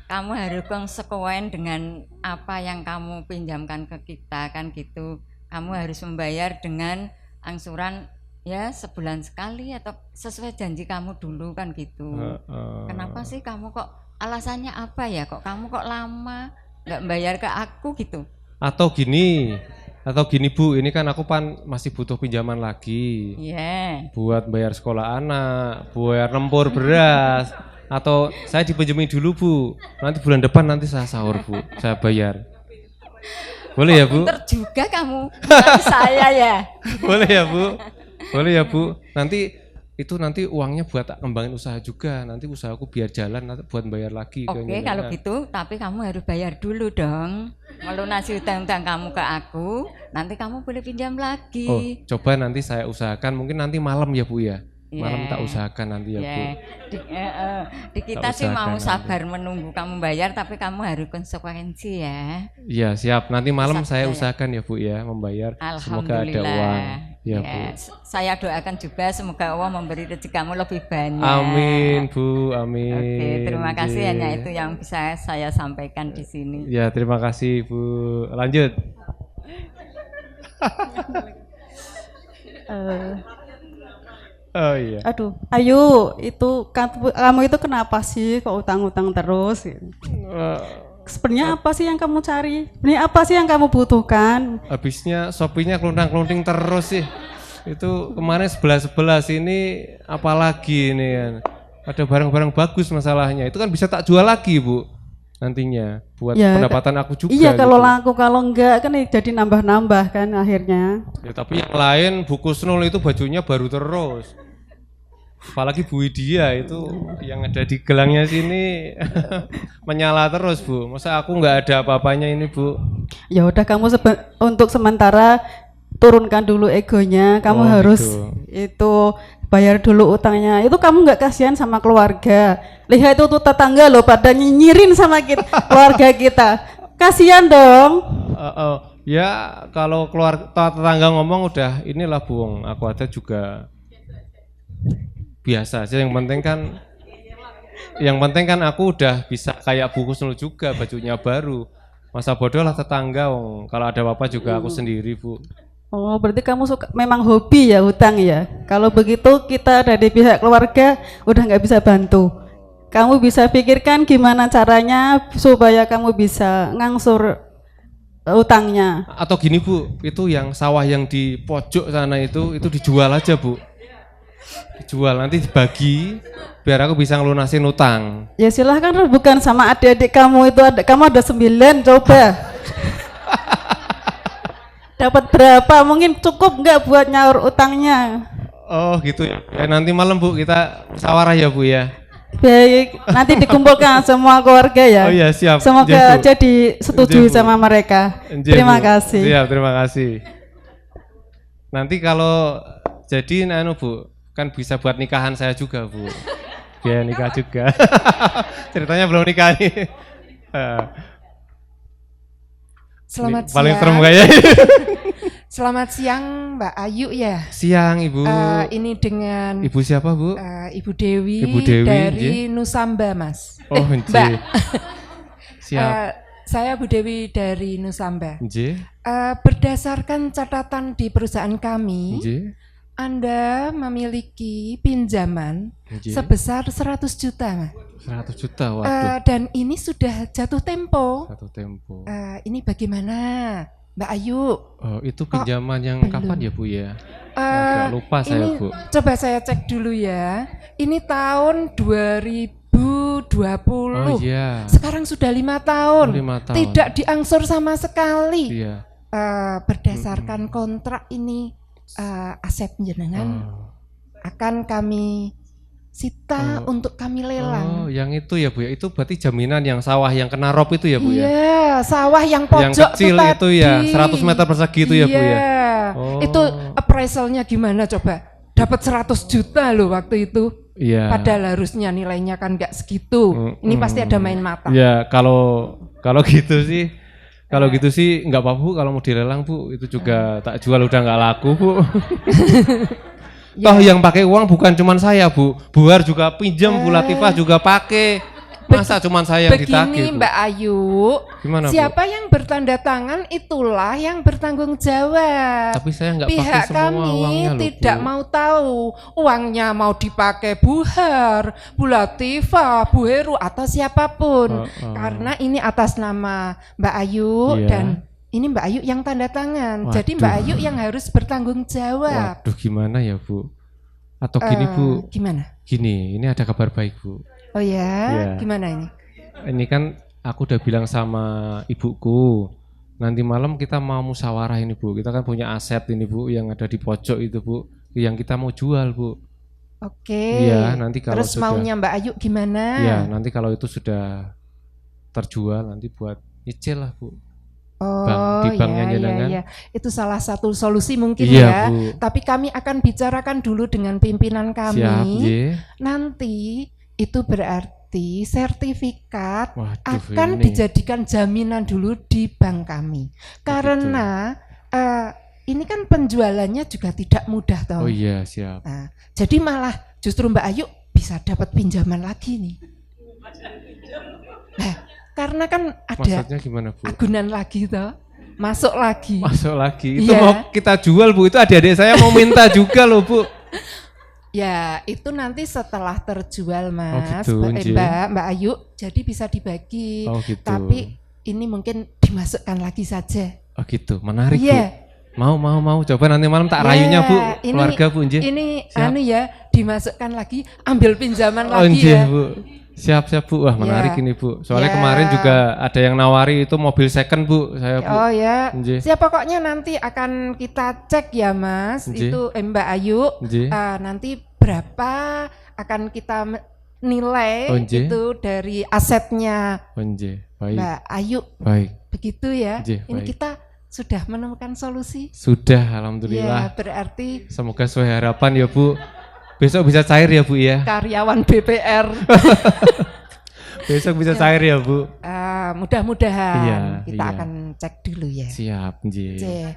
kamu harus konsekuen dengan apa yang kamu pinjamkan ke kita kan gitu. Kamu harus membayar dengan angsuran ya sebulan sekali atau sesuai janji kamu dulu kan gitu. Kenapa sih kamu kok alasannya apa ya? Kok kamu kok lama nggak bayar ke aku gitu? Atau gini Bu, ini kan aku masih butuh pinjaman lagi. Iya. Buat bayar sekolah anak, buat nempur beras. Atau saya dipinjemin dulu, Bu. Nanti bulan depan nanti saya sahur, Bu. Saya bayar. Boleh ya, Bu? Pinter juga kamu. Bukan saya ya. Boleh ya, Bu? Boleh ya, Bu? Nanti uangnya buat tak kembangin usaha juga. Nanti usahaku biar jalan nanti buat bayar lagi. Oke, kalau gitu, tapi kamu harus bayar dulu dong. Melunasi hutang-hutang kamu ke aku, nanti kamu boleh pinjam lagi. Oh, coba nanti saya usahakan. Mungkin nanti malam ya, Bu ya. Malam Yeah. tak usahakan nanti ya, Bu. Di kita sih mau sabar menunggu kamu bayar, tapi kamu harus konsekuensi ya. Iya, siap. Nanti malam Bisa saya ya? usahakan ya, Bu ya, membayar. Semoga ada Alhamdulillah. uang. Ya, Bu. Saya doakan juga semoga Allah memberi rezeki kamu lebih banyak. Amin, Bu. Amin. Oke, terima kasih. Nggih. Hanya itu yang bisa saya sampaikan di sini. Ya, terima kasih, Bu. Lanjut. Oh iya. Aduh, Ayu, itu kamu itu kenapa sih kok utang-utang terus? Sebenarnya apa sih yang kamu cari? Sebenarnya apa sih yang kamu butuhkan? Habisnya Shopee-nya keluntang-kelunting terus sih. Itu kemarin 11 ini apalagi ini kan. Ada barang-barang bagus masalahnya. Itu kan bisa tak jual lagi, Bu. Nantinya buat Ya, pendapatan aku juga. Iya, kalau gitu. laku, kalau enggak kan jadi nambah-nambah kan akhirnya. Ya, tapi yang lain buku Snul itu bajunya baru terus. Apalagi Bu Widya itu yang ada di gelangnya sini menyala terus, Bu. Masa aku nggak ada apa-apanya ini, Bu? Ya udah, kamu untuk sementara turunkan dulu egonya. Kamu harus itu bayar dulu utangnya. Itu kamu nggak kasihan sama keluarga. Lihat itu tuh tetangga loh pada nyinyirin sama kita, keluarga kita. Kasihan dong. Ya kalau tetangga ngomong udah inilah buang. Aku ada juga biasa aja. Yang penting kan aku udah bisa kayak buku Snul juga, bajunya baru. Masa bodoh lah tetangga, kalau ada apa-apa juga aku sendiri, Bu. Oh, berarti kamu memang hobi ya hutang ya? Kalau begitu kita dari pihak keluarga udah nggak bisa bantu. kamu bisa pikirkan gimana caranya supaya kamu bisa ngangsur utangnya. Atau gini Bu, itu yang sawah yang di pojok sana itu dijual aja Bu. Dijual nanti dibagi biar aku bisa ngelunasin utang. Ya silahkan, bukan sama adik-adik kamu itu kamu ada 9, coba. Dapat berapa? Mungkin cukup nggak buat nyaur utangnya? Oh gitu ya. Nanti malam Bu kita musyawarah ya Bu ya. Baik, nanti dikumpulkan semua keluarga ya. Oh iya siap. Semoga jadi setuju sama mereka. Terima kasih. Siap, terima kasih. Nanti kalau jadi Bu, kan bisa buat nikahan saya juga Bu. Ya nikah juga. Ceritanya belum nikah nih. Selamat paling siang. serem kayaknya. Selamat siang Mbak Ayu ya. Siang Ibu. Ini dengan Ibu siapa Bu? Ibu Dewi, Ibu Dewi dari Nusamba Mas. Oh Mbak. Siap. Saya Bu Dewi dari Nusamba. Nggih. Berdasarkan catatan di perusahaan kami, Nggih. Anda memiliki pinjaman Nggih. sebesar 100 juta Mas. 100 juta, waduh. Dan ini sudah jatuh tempo. Jatuh tempo. Ini bagaimana Mbak Ayu? Oh, itu pinjaman yang belum. kapan ya Bu ya? Agak lupa saya Ini, Bu. coba saya cek dulu ya. Ini tahun 2020. Oh iya. Sekarang sudah 5 tahun. 5 tahun. Tidak diangsur sama sekali. Iya. Berdasarkan kontrak ini aset jenengan akan kami sita untuk kami lelang. Oh, yang itu ya Bu ya. Itu berarti jaminan yang sawah yang kena rob itu ya Bu ya? Iya, sawah yang pojok yang kecil itu ya, 100 meter persegi itu ya Bu ya? Iya. Oh. Itu appraisalnya gimana coba? Dapat 100 juta loh waktu itu. Iya. Padahal harusnya nilainya kan nggak segitu. Ini pasti ada main mata. Ya, kalau gitu sih gitu sih nggak apa-apa Bu, kalau mau dilelang Bu, itu juga tak jual udah nggak laku Bu. Toh yang pakai uang bukan cuman saya Bu, Buhar juga pinjam, Bu Latifah juga pakai. Masa cuman saya yang ditagih Begini Bu? Mbak Ayu, Gimana, Bu? siapa yang bertanda tangan itulah yang bertanggung jawab. Tapi saya nggak pakai Pihak semua kami uangnya loh, tidak Bu. mau tahu uangnya mau dipakai Buhar, Bu Latifah, Bu Heru atau siapapun. Karena ini atas nama Mbak Ayu Iya. dan ini Mbak Ayu yang tanda tangan. Jadi Waduh. Mbak Ayu yang harus bertanggung jawab. Waduh, gimana ya Bu? Atau gini Bu? Gimana? Gini, ini ada kabar baik Bu. Oh ya, Iya. gimana ini? Ini kan aku udah bilang sama ibuku, nanti malam kita mau musyawarah ini Bu. Kita kan punya aset ini Bu, yang ada di pojok itu Bu, yang kita mau jual Bu. Oke. Iya, nanti kalau Terus sudah, maunya Mbak Ayu gimana? Iya, nanti kalau itu sudah terjual nanti buat nyicil lah Bu. Di banknya jenengan. iya. Itu salah satu solusi mungkin Iya, ya. Bu. Tapi kami akan bicarakan dulu dengan pimpinan kami. Siap, nggih. Nanti itu berarti sertifikat Waduh, akan ini. dijadikan jaminan dulu di bank kami. Karena ini kan penjualannya juga tidak mudah toh. Oh iya, siap. Nah, jadi malah justru Mbak Ayu bisa dapat pinjaman lagi nih. Nah, karena kan ada Maksudnya gimana Bu? agunan lagi toh, masuk lagi. Masuk lagi. Itu Iya. mau kita jual Bu, itu adik-adik saya mau minta juga loh Bu. Ya, itu nanti setelah terjual Mas, gitu, nggih. Mbak Ayu, jadi bisa dibagi. Oh, gitu. Tapi ini mungkin dimasukkan lagi saja. Oh gitu, menarik Iya. Bu. Mau. Coba nanti malam tak rayunya Bu, keluarga Bu, nggih. Ini Siap. dimasukkan lagi, ambil pinjaman Oh lagi nggih, ya. Bu. Siap Bu. Wah, menarik Ya. ini Bu. Soalnya Ya. kemarin juga ada yang nawari itu mobil second Bu, saya Bu. Oh ya, Nggih. siap, pokoknya nanti akan kita cek ya Mas, Nggih. itu Mbak Ayu, Nggih. nanti berapa akan kita nilai Oh, nggih. itu dari asetnya Oh nggih, baik. Mbak Ayu, Baik. begitu ya. Nggih, Ini baik. kita sudah menemukan solusi. Sudah, Ya, alhamdulillah. berarti Semoga sesuai harapan ya Bu. Besok bisa cair ya Bu ya. karyawan BPR. Besok bisa cair ya Bu. Mudah-mudahan Iya, kita iya. akan cek dulu ya. Siap, nggih. Cek.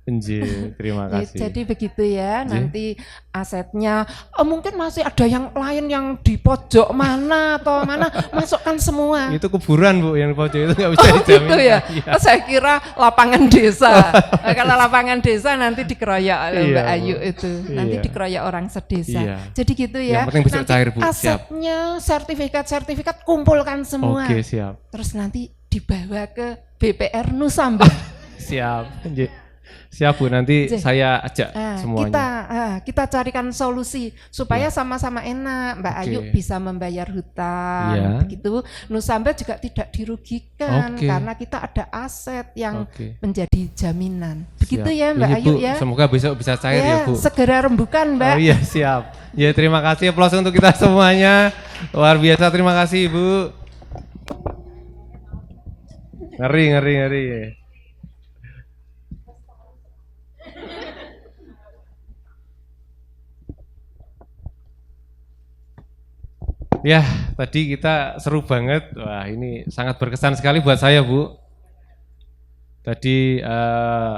Terima kasih. Jadi begitu ya, nanti asetnya mungkin masih ada yang lain yang di pojok mana atau mana, masukkan semua. Itu kuburan Bu, yang di pojok itu nggak bisa dijamin. Gitu ya. Iya. Saya kira lapangan desa. Kalau lapangan desa nanti dikeroyok oleh Mbak Ayu itu. Nanti dikeroyok orang sedesa. Iya. Jadi gitu ya. Yang penting bisa nanti cair Bu. asetnya, sertifikat kumpulkan semua. Oke, siap. Terus nanti dibawa ke BPR Nusambah. Siap. Siap Bu, nanti saya ajak semuanya. Kita carikan solusi supaya sama-sama enak. Mbak Ayu bisa membayar hutang, begitu. Nusambah juga tidak dirugikan karena kita ada aset yang menjadi jaminan. Begitu ya Mbak Ayu ya. Semoga besok bisa cair ya Bu. Segera rembukan Mbak. Oh iya siap. Ya terima kasih, aplaus untuk kita semuanya. Luar biasa, terima kasih Ibu. Ngeri. Ya, tadi kita seru banget. Wah, ini sangat berkesan sekali buat saya, Bu. Tadi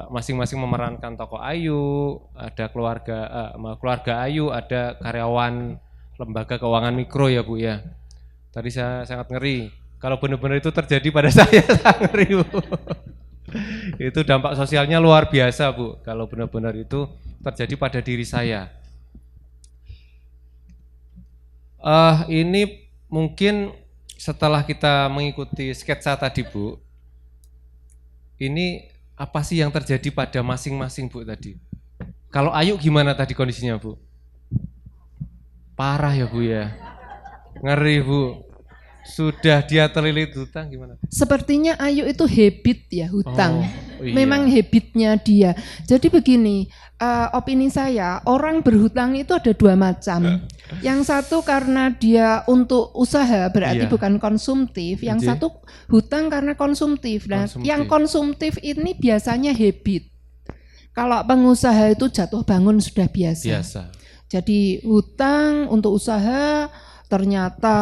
masing-masing memerankan tokoh Ayu, ada keluarga Ayu, ada karyawan lembaga keuangan mikro ya, Bu ya. Tadi saya sangat ngeri. Kalau benar-benar itu terjadi pada saya, sangat ngeri, Bu. Itu dampak sosialnya luar biasa, Bu. Kalau benar-benar itu terjadi pada diri saya. Ini mungkin setelah kita mengikuti sketsa tadi Bu, ini apa sih yang terjadi pada masing-masing Bu tadi? Kalau Ayu gimana tadi kondisinya Bu? Parah ya Bu ya? Ngeri Bu. Sudah dia terlilit hutang gimana? Sepertinya Ayu itu habit ya hutang. Iya. Memang habitnya dia. Jadi begini, opini saya, orang berhutang itu ada dua macam. Yang satu karena dia untuk usaha, berarti bukan konsumtif. Yang satu hutang karena konsumtif. Nah, yang konsumtif ini biasanya habit. Kalau pengusaha itu jatuh bangun sudah biasa. Jadi hutang untuk usaha ternyata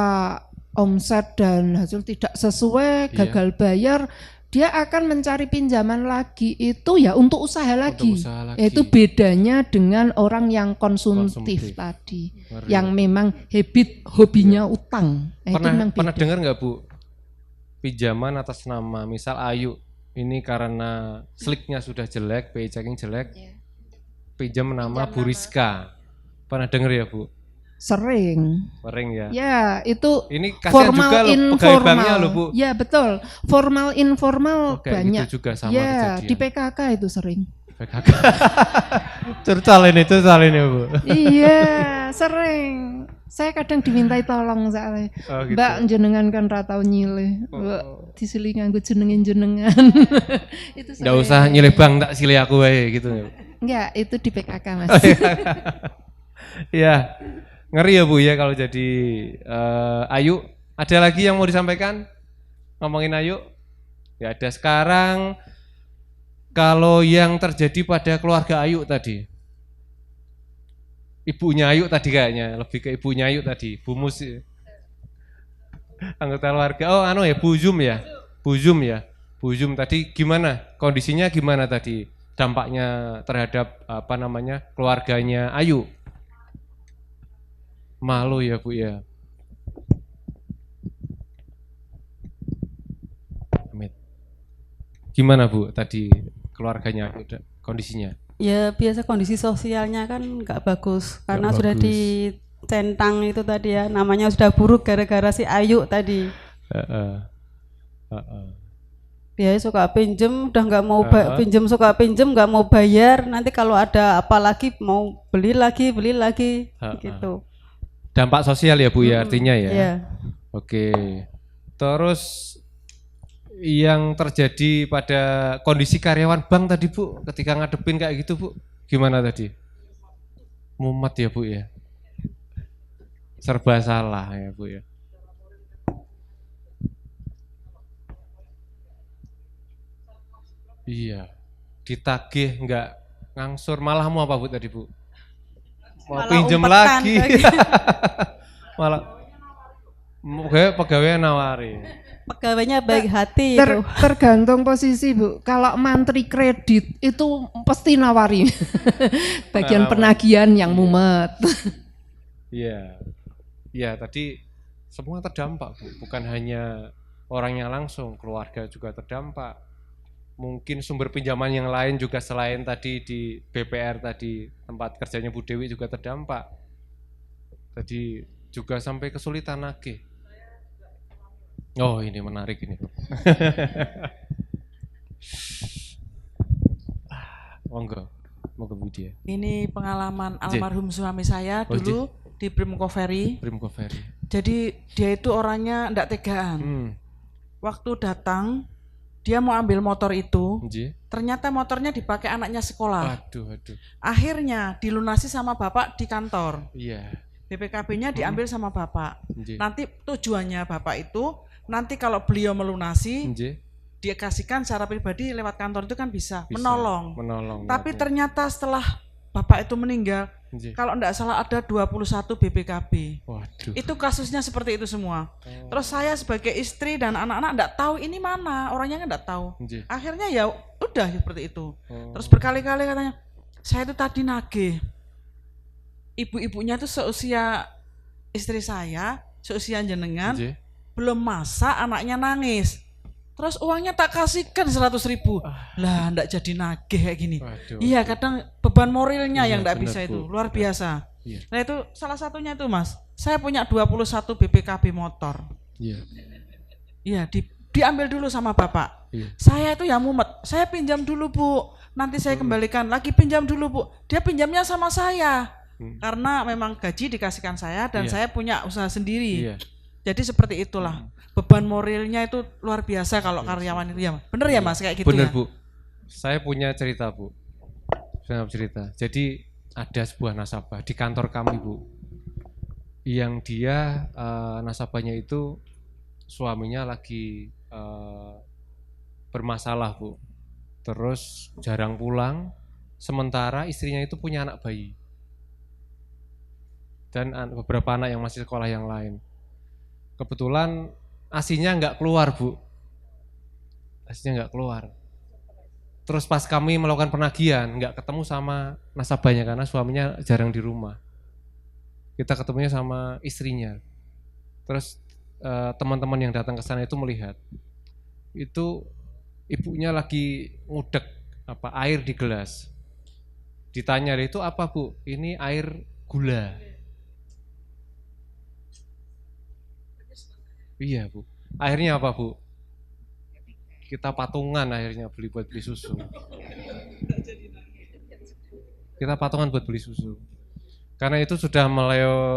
omset dan hasil tidak sesuai, gagal bayar, dia akan mencari pinjaman lagi itu ya untuk usaha lagi. Itu bedanya dengan orang yang konsumtif tadi, yang memang hobinya utang. Pernah dengar nggak Bu, pinjaman atas nama misal Ayu, ini karena sliknya sudah jelek, BI checking jelek, pinjam nama Bu Rizka. Pernah dengar ya Bu? Sering ya. Ya, itu ini formal informal loh, Bu. Ya, betul. Formal informal banyak. Itu juga sama ya, kejadian. Di PKK itu sering. PKK. Curcol ini Bu. Iya, sering. Saya kadang dimintai tolong soalnya. Gitu. Mbak jenengan kan ratau nyilih. Mbak disiling nganggo jenengan. Itu nggak usah nyilih Bang, tak silih aku wae gitu. Enggak, itu di PKK Mas. Iya. Ngeri ya Bu ya kalau jadi Ayu. Ada lagi yang mau disampaikan? Ngomongin Ayu? Ya ada. Sekarang kalau yang terjadi pada keluarga Ayu tadi, ibunya Ayu tadi kayaknya, lebih ke ibunya Ayu tadi, Bu Mus, anggota keluarga. Oh Bu Zum ya, Bu Zum tadi gimana? Kondisinya gimana tadi? Dampaknya terhadap keluarganya Ayu? Malu ya Bu ya. Gimana Bu tadi keluarganya kondisinya? Ya biasa kondisi sosialnya kan nggak bagus karena sudah dicentang itu tadi ya, namanya sudah buruk gara-gara si Ayu tadi. Dia suka pinjem, udah nggak mau pinjem nggak mau bayar, nanti kalau ada apa lagi mau beli lagi gitu. Dampak sosial ya Bu ya artinya ya. Yeah. Oke. Terus yang terjadi pada kondisi karyawan bank tadi Bu, ketika ngadepin kayak gitu Bu, gimana tadi? Mumet ya Bu ya. Serba salah ya Bu ya. Iya. Ditagih nggak ngangsur, malah mau apa Bu tadi Bu? Mau pinjem lagi. Pegawai nawari. Pegawainya baik hati itu. Tergantung posisi Bu. Kalau mantri kredit itu pasti nawari. Bagian penagihan yang mumet. Iya. Iya, tadi semua terdampak Bu. Bukan hanya orangnya langsung, keluarga juga terdampak. Mungkin sumber pinjaman yang lain juga selain tadi di BPR tadi tempat kerjanya Bu Dewi juga terdampak. Tadi juga sampai kesulitan nagih. Oh, ini menarik ini. Monggo Bu Dia. Ini pengalaman almarhum suami saya dulu di Primco Ferry. Jadi dia itu orangnya enggak tegaan. Waktu datang dia mau ambil motor itu, ternyata motornya dipakai anaknya sekolah. Aduh. Akhirnya dilunasi sama bapak di kantor. Iya. BPKB-nya diambil sama bapak. Nanti tujuannya bapak itu nanti kalau beliau melunasi, dia kasihkan secara pribadi lewat kantor itu kan bisa menolong. Tapi ternyata setelah bapak itu meninggal, kalau enggak salah ada 21 BPKB. Waduh. Itu kasusnya seperti itu semua. Terus saya sebagai istri dan anak-anak enggak tahu ini mana, orangnya kan enggak tahu. Akhirnya ya udah seperti itu. Terus berkali-kali katanya, saya itu tadi nagih. Ibu-ibunya itu seusia istri saya, seusia jenengan, belum masak anaknya nangis. Terus uangnya tak kasihkan 100.000. Lah ndak jadi nagih kayak gini. Iya, kadang beban moralnya yang ndak bisa itu, luar biasa. Nah itu salah satunya itu Mas. Saya punya 21 BPKB motor. Iya, diambil dulu sama bapak. Saya itu ya mumet. Saya pinjam dulu Bu, nanti saya kembalikan. Lagi pinjam dulu Bu. Dia pinjamnya sama saya. Karena memang gaji dikasihkan saya dan saya punya usaha sendiri. Jadi seperti itulah. Beban moralnya itu luar biasa kalau karyawan itu ya. Bener ya Mas kayak gitu bener, ya? Bu. Saya punya cerita Bu. Jadi ada sebuah nasabah di kantor kami Bu. Yang dia nasabahnya itu suaminya lagi bermasalah Bu. Terus jarang pulang. Sementara istrinya itu punya anak bayi. Dan beberapa anak yang masih sekolah yang lain. Kebetulan ASINya nggak keluar Bu. ASINya nggak keluar. Terus pas kami melakukan penagihan nggak ketemu sama nasabahnya karena suaminya jarang di rumah. Kita ketemunya sama istrinya. Terus teman-teman yang datang ke sana itu melihat itu ibunya lagi ngudek air di gelas. Ditanya itu apa Bu? Ini air gula. Iya Bu. Akhirnya apa Bu? Kita patungan akhirnya buat beli susu. Kita patungan buat beli susu. Karena itu sudah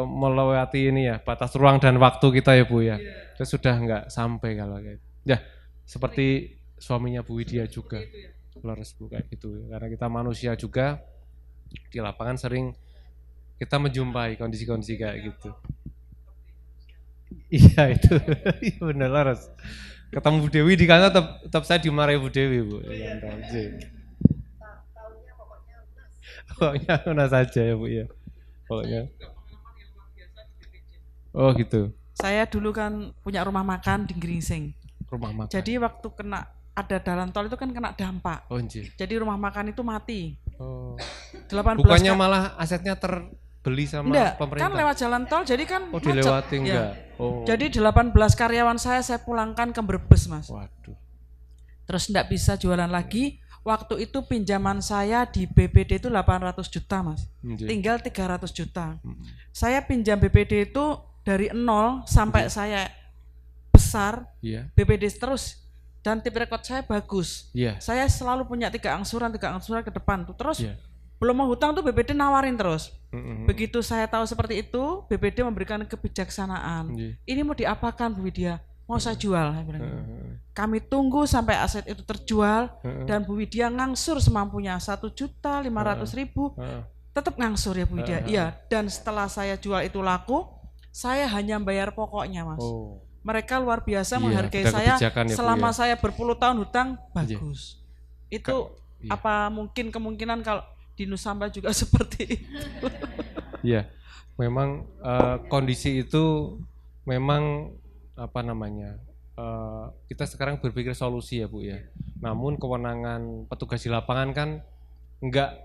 melewati ini ya, batas ruang dan waktu kita ya Bu ya. Itu sudah enggak sampai kalau kayak gitu. Ya, seperti suaminya Bu Widya juga. Leres Bu kayak gitu. Karena kita manusia juga di lapangan sering kita menjumpai kondisi-kondisi kayak gitu. Iya itu, iya benar Laras. Ketemu Bu Dewi di kantor tetap saya dimarahi Bu Dewi Bu. Pokoknya mana saja ya Bu ya. Pokoknya. Oh gitu. Saya dulu kan punya rumah makan di Gringsing. Rumah makan. Jadi waktu ada jalan tol itu kan kena dampak. Oh anjir. Jadi rumah makan itu mati. Oh. 18 Bukannya malah asetnya terbeli sama pemerintah? Kan lewat jalan tol jadi kan macet. Dilewati enggak? Ya. Oh. Jadi 18 karyawan saya pulangkan ke Brebes Mas. Waduh. Terus enggak bisa jualan lagi. Waktu itu pinjaman saya di BPD itu 800 juta Mas. Tinggal 300 juta. Saya pinjam BPD itu dari 0 sampai saya besar. BPD terus. Dan tip record saya bagus. Saya selalu punya 3 angsuran ke depan tuh. Terus belum mau hutang tuh BPD nawarin terus. Begitu saya tahu seperti itu, BPD memberikan kebijaksanaan. Ini mau diapakan Bu Widya? Mau saya jual. Kami tunggu sampai aset itu terjual dan Bu Widya ngangsur semampunya 1.500.000. Tetap ngangsur ya Bu Widya. Iya. Dan setelah saya jual itu laku, saya hanya bayar pokoknya Mas. Mereka luar biasa menghargai saya selama saya berpuluh tahun hutang bagus. Itu apa mungkin kemungkinan kalau di Nusamba juga seperti itu. Iya, memang kondisi itu memang apa namanya, kita sekarang berpikir solusi ya Bu ya. Namun kewenangan petugas di lapangan kan enggak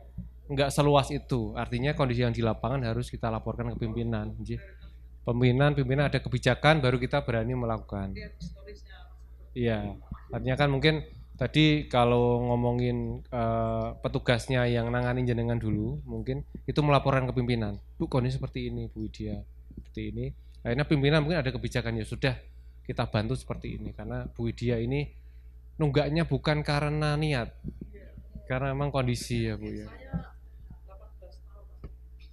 seluas itu. Artinya kondisi yang di lapangan harus kita laporkan ke pimpinan. Pimpinan ada kebijakan baru kita berani melakukan. Iya, artinya kan mungkin tadi kalau ngomongin petugasnya yang nanganin jenengan dulu, mungkin itu melaporkan ke pimpinan. Bu, kondisi seperti ini, Bu Widya, seperti ini. Akhirnya pimpinan mungkin ada kebijakan, ya sudah kita bantu seperti ini. Karena Bu Widya ini nunggaknya bukan karena niat, karena memang kondisi ya Bu ya.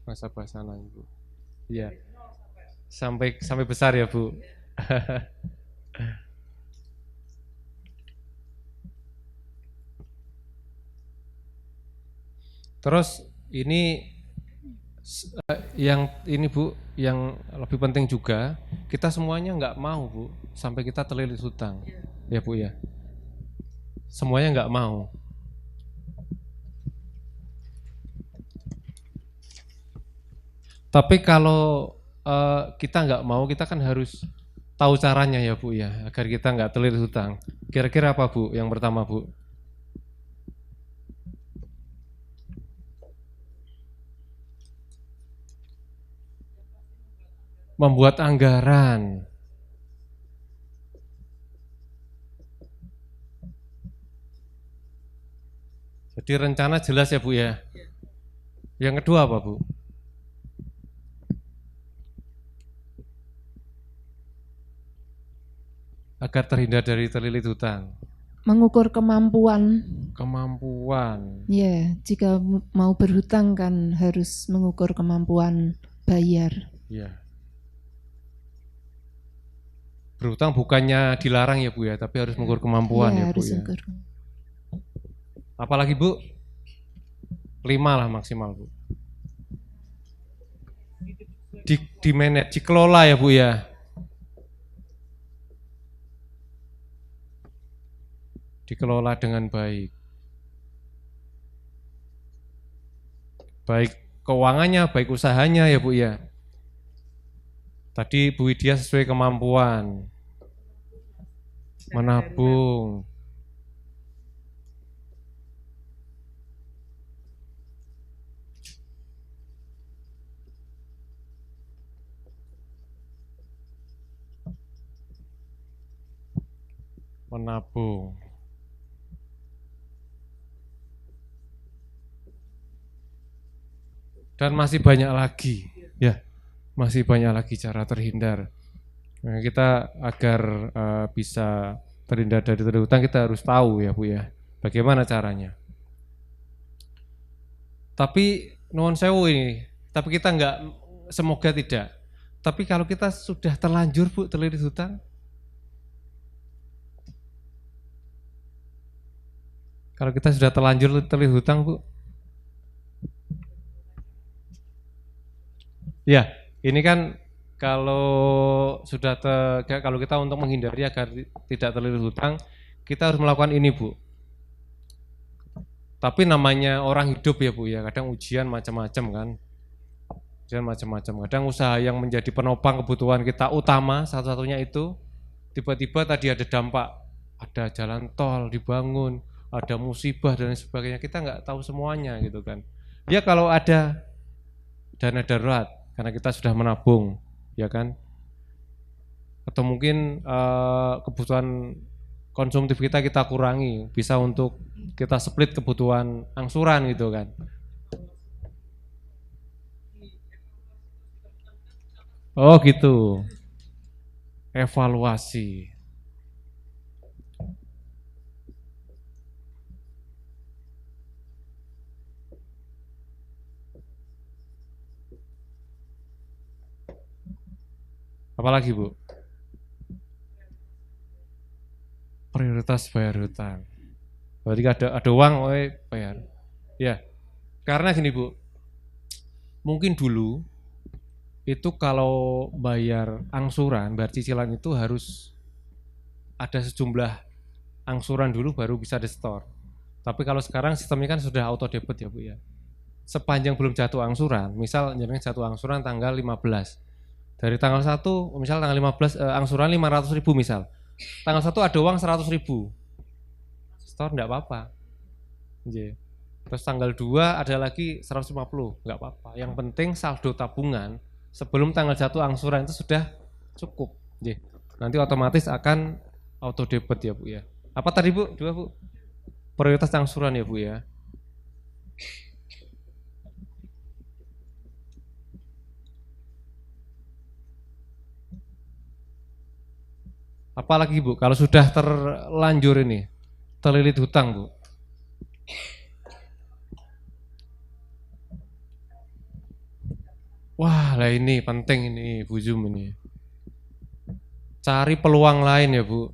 Masa basana Bu. Iya. Sampai besar ya Bu. Terus ini yang ini Bu, yang lebih penting juga, kita semuanya nggak mau Bu, sampai kita terlilit hutang, ya Bu ya. Semuanya nggak mau. Tapi kalau kita nggak mau, kita kan harus tahu caranya ya Bu ya, agar kita nggak terlilit hutang. Kira-kira apa Bu? Yang pertama Bu? Membuat anggaran. Jadi rencana jelas ya Bu ya. Yang kedua apa Bu? Agar terhindar dari terlilit hutang. Mengukur kemampuan. Kemampuan. Ya, jika mau berhutang kan harus mengukur kemampuan bayar. Ya. Berhutang bukannya dilarang ya Bu ya, tapi harus mengukur kemampuan ya Bu ya. Apalagi Bu? 5 lah maksimal Bu. Di manage, dikelola ya Bu ya. Dikelola dengan baik. Baik keuangannya, baik usahanya ya Bu ya. Tadi Bu Widya sesuai kemampuan. Menabung. Menabung. Dan masih banyak lagi, ya, masih banyak lagi cara terhindar. Nah, kita agar bisa terhindar dari terlilit hutang, kita harus tahu ya Bu ya, bagaimana caranya. Tapi nuwun sewu ini, tapi kita enggak, semoga tidak. Tapi kalau kita sudah terlanjur Bu terlilit hutang, kalau kita sudah terlanjur terlilit hutang Bu, ya, ini kan kalau sudah kalau kita untuk menghindari agar tidak terlilit hutang, kita harus melakukan ini Bu. Tapi namanya orang hidup ya Bu ya, kadang ujian macam-macam kan. Ujian macam-macam. Kadang usaha yang menjadi penopang kebutuhan kita utama satu-satunya itu tiba-tiba tadi ada dampak, ada jalan tol dibangun, ada musibah dan sebagainya. Kita nggak tahu semuanya gitu kan. Ya kalau ada dana darurat karena kita sudah menabung, ya kan? Atau mungkin kebutuhan konsumtif kita kurangi, bisa untuk kita split kebutuhan angsuran gitu kan. Oh gitu. Evaluasi. Apalagi Bu? Prioritas bayar hutang. Berarti ada uang, bayar. Ya, karena gini Bu, mungkin dulu itu kalau bayar angsuran, bayar cicilan itu harus ada sejumlah angsuran dulu baru bisa di-store. Tapi kalau sekarang sistemnya kan sudah auto debit ya Bu ya. Sepanjang belum jatuh angsuran, misal jenengan jatuh angsuran tanggal 15, Dari tanggal 1, misal tanggal 15 angsuran 500.000 misal. Tanggal 1 ada uang 100.000. Store enggak apa-apa. Nggih. Terus tanggal 2 ada lagi 150, enggak apa-apa. Yang penting saldo tabungan sebelum tanggal 1 angsuran itu sudah cukup. Nggih. Nanti otomatis akan auto debit ya, Bu ya. Apa tadi, Bu? 2, Bu. Prioritas angsuran ya, Bu ya. Apalagi, Bu, kalau sudah terlanjur ini, terlilit hutang, Bu. Wah, lah ini penting ini, Bu Zum ini. Cari peluang lain ya, Bu.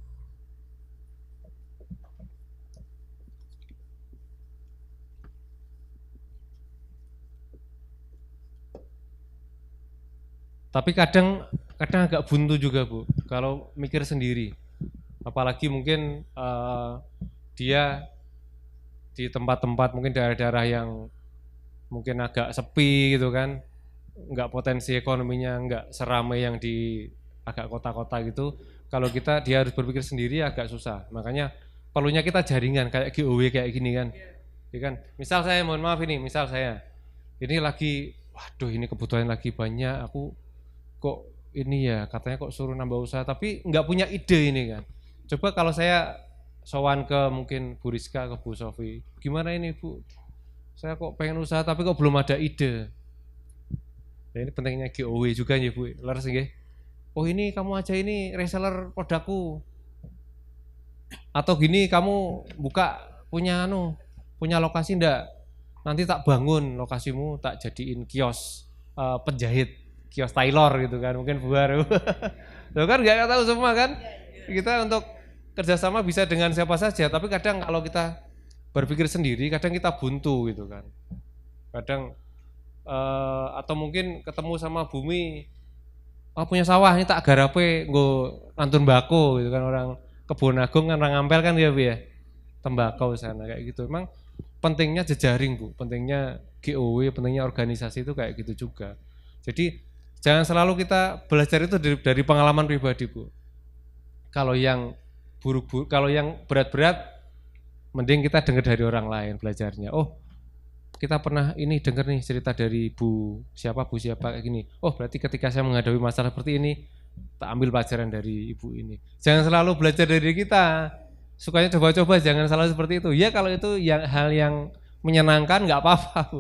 Tapi kadang agak buntu juga, Bu, kalau mikir sendiri. Apalagi mungkin dia di tempat-tempat mungkin daerah-daerah yang mungkin agak sepi gitu kan, nggak potensi ekonominya nggak seramai yang di agak kota-kota gitu. Kalau dia harus berpikir sendiri agak susah. Makanya perlunya kita jaringan kayak GOW kayak gini kan. Ya kan? Misal saya, mohon maaf ini, misal saya ini lagi, waduh ini kebutuhan lagi banyak, aku kok ini ya katanya kok suruh nambah usaha tapi nggak punya ide ini kan. Coba kalau saya sowan ke mungkin Bu Rizka, ke Bu Sofi, gimana ini Bu? Saya kok pengen usaha tapi kok belum ada ide. Nah, ini pentingnya GOW juga ya Bu, leres nggih. Oh ini kamu aja ini reseller produkku. Atau gini kamu buka punya lokasi ndak? Nanti tak bangun lokasimu, tak jadiin kios penjahit, kios tailor gitu kan, mungkin baru. Loh kan nggak tahu semua kan? Kita untuk kerjasama bisa dengan siapa saja, tapi kadang kalau kita berpikir sendiri, kadang kita buntu gitu kan. Kadang atau mungkin ketemu sama Bumi, oh punya sawah ini tak garape nggo nantun bako gitu kan, orang Kebon Agung kan orang Ampel kan ya Bu ya, tembakau sana kayak gitu. Memang pentingnya jejaring Bu, pentingnya GOW, pentingnya organisasi itu kayak gitu juga. Jadi jangan selalu kita belajar itu dari pengalaman pribadi Bu. Kalau yang buruk-buruk, kalau yang berat-berat, mending kita dengar dari orang lain belajarnya. Oh, kita pernah ini dengar nih cerita dari Bu siapa kayak gini. Oh, berarti ketika saya menghadapi masalah seperti ini, tak ambil pelajaran dari Ibu ini. Jangan selalu belajar dari kita. Sukanya coba-coba, jangan selalu seperti itu. Ya kalau itu hal yang menyenangkan nggak apa-apa Bu.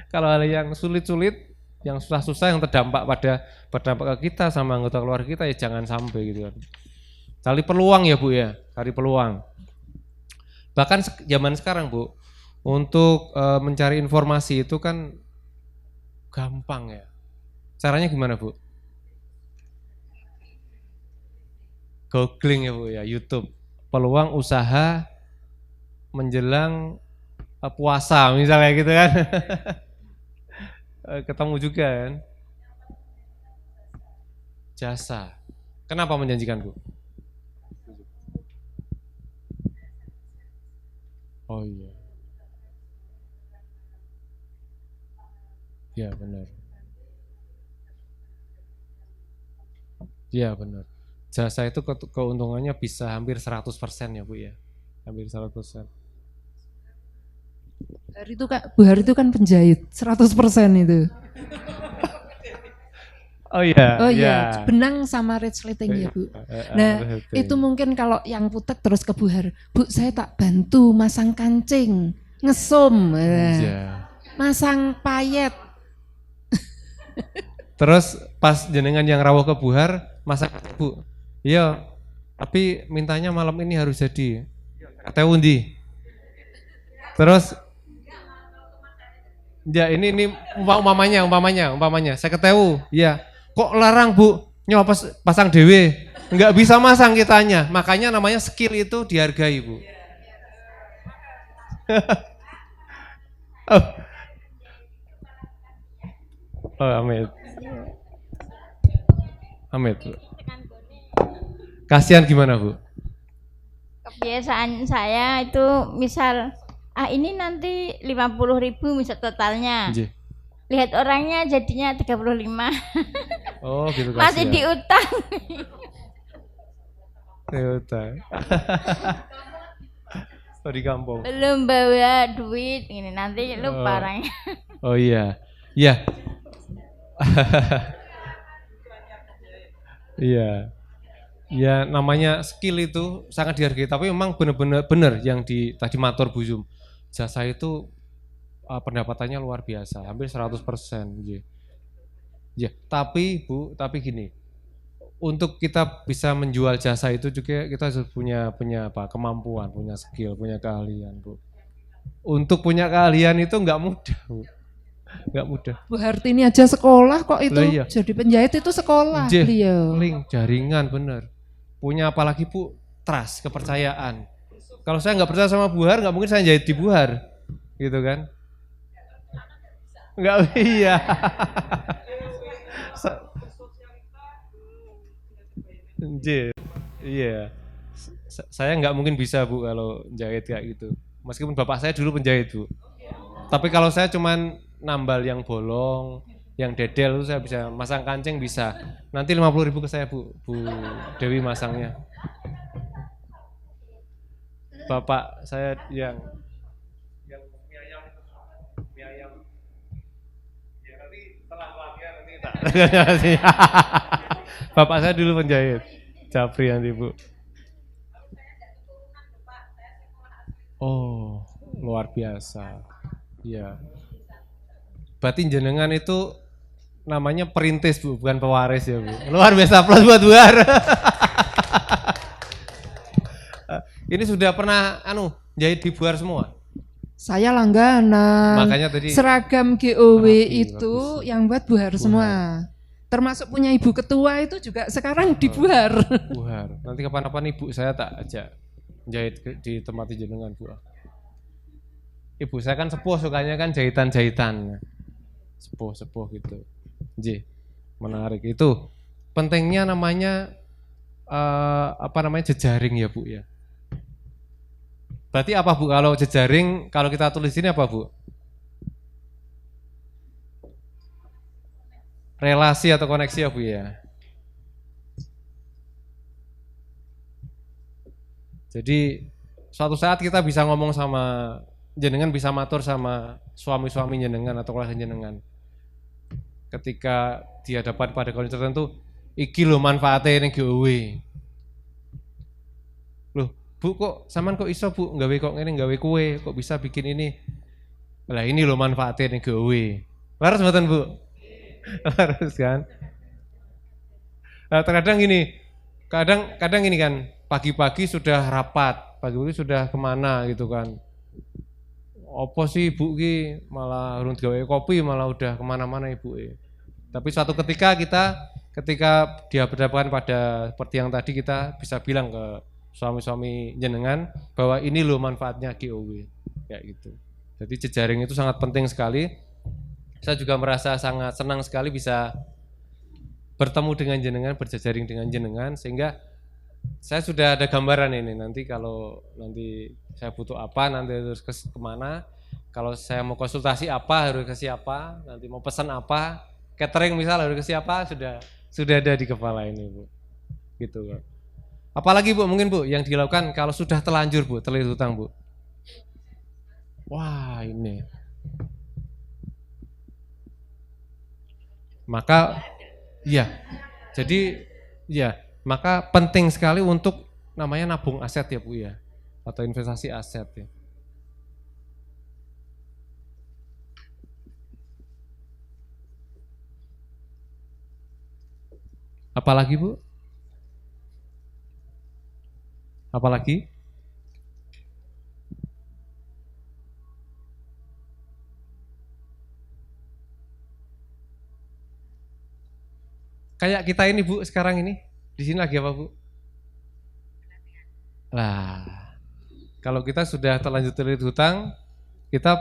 Kalau hal yang sulit-sulit, yang susah-susah, yang berdampak ke kita sama anggota keluarga kita, ya jangan sampai gitu kan. Cari peluang ya Bu ya, cari peluang. Bahkan zaman sekarang Bu, untuk mencari informasi itu kan gampang ya. Caranya gimana Bu? Googling ya Bu ya, YouTube. Peluang usaha menjelang puasa misalnya gitu kan. Ketemu juga kan. Jasa. Kenapa menjanjikan Bu? Oh iya. Ya benar. Ya benar. Jasa itu keuntungannya bisa hampir 100% ya Bu ya. Hampir 100%. Bu Hari itu kan penjahit 100% itu. Oh iya. Oh iya, benang sama resleting ya Bu. Nah itu mungkin kalau yang putek terus ke Bu Har, Bu saya tak bantu masang kancing, ngesum, masang payet. Terus pas jenengan yang rawuh ke Bu Har, masang Bu, iya tapi mintanya malam ini harus jadi. Kata undi. Terus ya ini umpamanya saya ketemu, ya kok larang Bu, nyoba pasang dewe, nggak bisa masang kitanya, makanya namanya skill itu dihargai Bu. Oh Amit. Bu. Kasihan gimana Bu? Kebiasaan saya itu misal ini nanti 50.000 misal totalnya. 50 lihat orangnya jadinya 35. Oh gitu Masih kasihan. diutang. Diutang. Oh di kampung. Belum bawa duit ini nanti lupa orangnya. Oh iya. Iya. Iya. Ya namanya skill itu sangat dihargai, tapi memang benar yang tadi matur Bu Zum. Jasa itu pendapatannya luar biasa, hampir 100%. Ya, tapi Bu, tapi gini. Untuk kita bisa menjual jasa itu juga kita harus punya apa? Kemampuan, punya skill, punya keahlian, Bu. Untuk punya keahlian itu nggak mudah, Bu. Nggak mudah. Bu Hartini aja sekolah kok itu. Lah iya. Jadi penjahit itu sekolah beliau. Link, jaringan bener. Punya apalagi Bu, trust, kepercayaan. Kalau saya nggak percaya sama Bu Har, nggak mungkin saya jahit di Bu Har. Gitu kan. Nggak, iya. Iya. Saya nggak mungkin bisa Bu kalau jahit kayak gitu. Meskipun bapak saya dulu penjahit Bu. Tapi kalau saya cuman nambal yang bolong, yang dedel itu saya bisa, masang kancing bisa. Nanti 50.000 ke saya Bu Dewi masangnya. Bapak saya yang mie ayam. Ya nanti setelah latihan nanti tak. Bapak saya dulu penjahit. Japri nanti Bu. Oh, luar biasa. Iya. Berarti jenengan itu namanya perintis Bu, bukan pewaris ya Bu. Luar biasa, plus buat Bu Har. Ini sudah pernah jahit di Bu Har semua? Saya langganan. Makanya tadi seragam GOW rapi, itu bagus. yang buat Bu Har semua. Termasuk punya ibu ketua itu juga sekarang di Bu Har. Bu Har. Nanti kapan-kapan ibu saya tak ajak jahit di tempat jenengan Bu. Ibu saya kan sepuh, sukanya kan jahitan-jahitan. Sepuh gitu. Menarik. Itu pentingnya namanya jejaring ya Bu ya. Berarti apa Bu kalau jejaring, kalau kita tulis ini apa Bu? Relasi atau koneksi ya Bu ya. Jadi suatu saat kita bisa ngomong sama jenengan, bisa matur sama suami-suami jenengan atau keluarga jenengan. Ketika di hadapan pada kondisi tertentu, iki lho manfaatnya ini GOW. Loh, Bu kok saman kok iso Bu nggawe kok ngene, nggawe kue, kok bisa bikin ini? Lah ini lho manfaatnya ini GOW. Laras mboten Bu? Laras kan? Nah, terkadang gini, kadang ini kan pagi-pagi sudah rapat, pagi-pagi sudah kemana gitu kan. Apa sih Ibu ki malah urung gawe kopi malah udah kemana-mana Ibu. Tapi suatu ketika ketika dia berhadapan pada seperti yang tadi kita bisa bilang ke suami-suami jenengan bahwa ini loh manfaatnya GOW kayak gitu. Jadi jejaring itu sangat penting sekali. Saya juga merasa sangat senang sekali bisa bertemu dengan jenengan, berjejaring dengan jenengan, sehingga saya sudah ada gambaran ini. Nanti kalau nanti saya butuh apa, nanti harus kemana. Kalau saya mau konsultasi apa, harus ke siapa. Nanti mau pesan apa, catering misal harus ke siapa, sudah ada di kepala ini Bu. Gitu Bu. Apalagi Bu, mungkin Bu yang dilakukan kalau sudah terlanjur Bu, terlilit hutang Bu. Wah ini. Maka ya, jadi ya, maka penting sekali untuk namanya nabung aset ya Bu ya, atau investasi aset ya. Apalagi Bu? Apalagi? Kayak kita ini Bu sekarang ini, di sini lagi apa Bu? Lah, kalau kita sudah terlanjur hutang, kita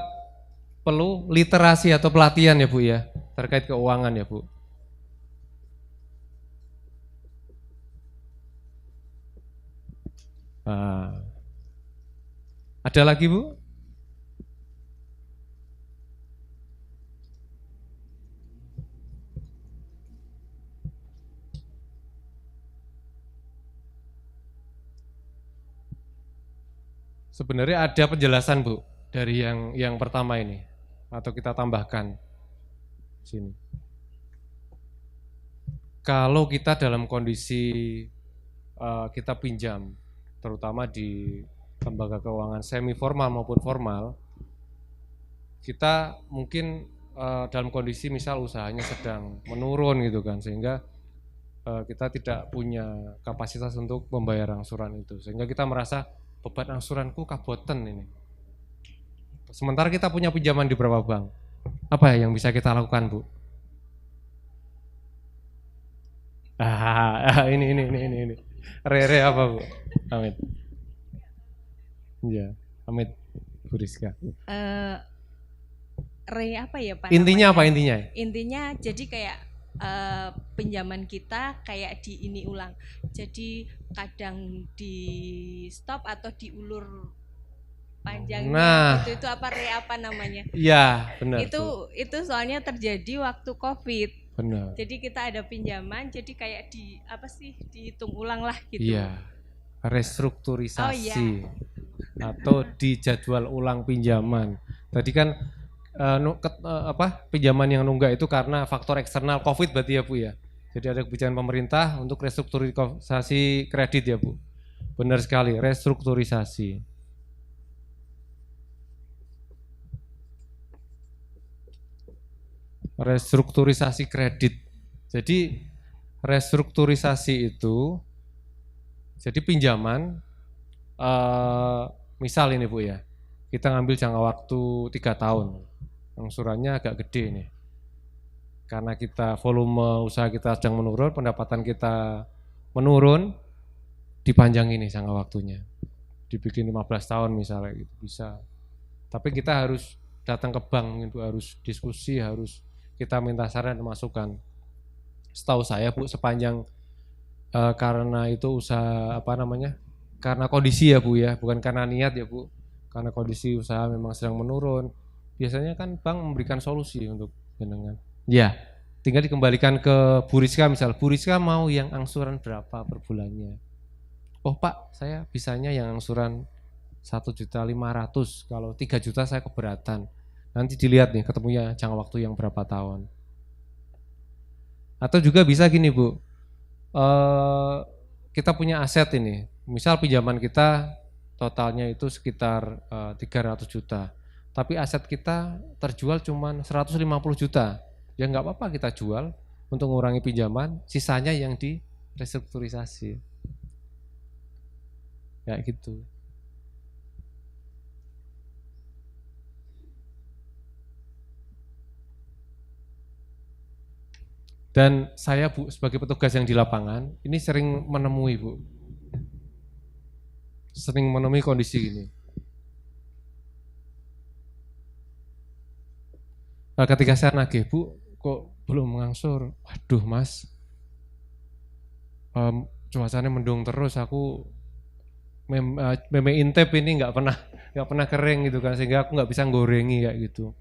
perlu literasi atau pelatihan ya Bu ya, terkait keuangan ya Bu. Nah, ada lagi Bu? Sebenarnya ada penjelasan Bu dari yang pertama ini, atau kita tambahkan sini. Kalau kita dalam kondisi kita pinjam, terutama di lembaga keuangan semi formal maupun formal, kita mungkin dalam kondisi misal usahanya sedang menurun gitu kan, sehingga kita tidak punya kapasitas untuk membayar angsuran itu, sehingga kita merasa beban angsuranku kaboten ini. Sementara kita punya pinjaman di beberapa bank, apa yang bisa kita lakukan Bu? Ini. Rere apa Bu? Amit. Ya, Amit, Bu Rizka. Apa ya Pak? Intinya namanya? apa intinya? Intinya jadi kayak pinjaman kita kayak ini ulang. Jadi kadang di stop atau diulur panjangnya. Nah, itu apa apa namanya? Iya, benar. Itu soalnya terjadi waktu Covid. Benar. Jadi kita ada pinjaman, jadi kayak dihitung ulang lah gitu. Iya, restrukturisasi. Oh, iya. Atau dijadwal ulang pinjaman. Tadi kan pinjaman yang nunggak itu karena faktor eksternal Covid berarti ya Bu ya. Jadi ada kebijakan pemerintah untuk restrukturisasi kredit ya Bu. Benar sekali, restrukturisasi. Restrukturisasi kredit. Jadi restrukturisasi itu jadi pinjaman misal ini Bu ya, kita ngambil jangka waktu 3 tahun, angsurannya agak gede nih, karena kita volume usaha kita sedang menurun, pendapatan kita menurun, dipanjang ini jangka waktunya, dibikin 15 tahun misalnya gitu bisa. Tapi kita harus datang ke bank, itu harus diskusi, harus kita minta saran dan masukan. Setahu saya Bu, sepanjang karena itu usaha karena kondisi ya Bu ya, bukan karena niat ya Bu, karena kondisi usaha memang sedang menurun, biasanya kan bank memberikan solusi untuk jenengan. Ya, tinggal dikembalikan ke Bu Rizka misal, Bu Rizka mau yang angsuran berapa per bulannya? Oh Pak, saya bisanya yang angsuran 1.500.000, kalau 3 juta saya keberatan. Nanti dilihat nih ketemunya jangka waktu yang berapa tahun. Atau juga bisa gini Bu, kita punya aset ini, misal pinjaman kita totalnya itu sekitar 300 juta, tapi aset kita terjual cuma 150 juta, ya nggak apa-apa kita jual untuk mengurangi pinjaman, sisanya yang di restrukturisasi, ya gitu. Dan saya Bu sebagai petugas yang di lapangan ini sering menemui Bu, sering menemui kondisi ini. Nah, ketika saya nagih, Bu kok belum mengangsur, waduh Mas, cuacanya mendung terus, aku meme intep ini nggak pernah kering gitu kan, sehingga aku nggak bisa ngorengi kayak gitu.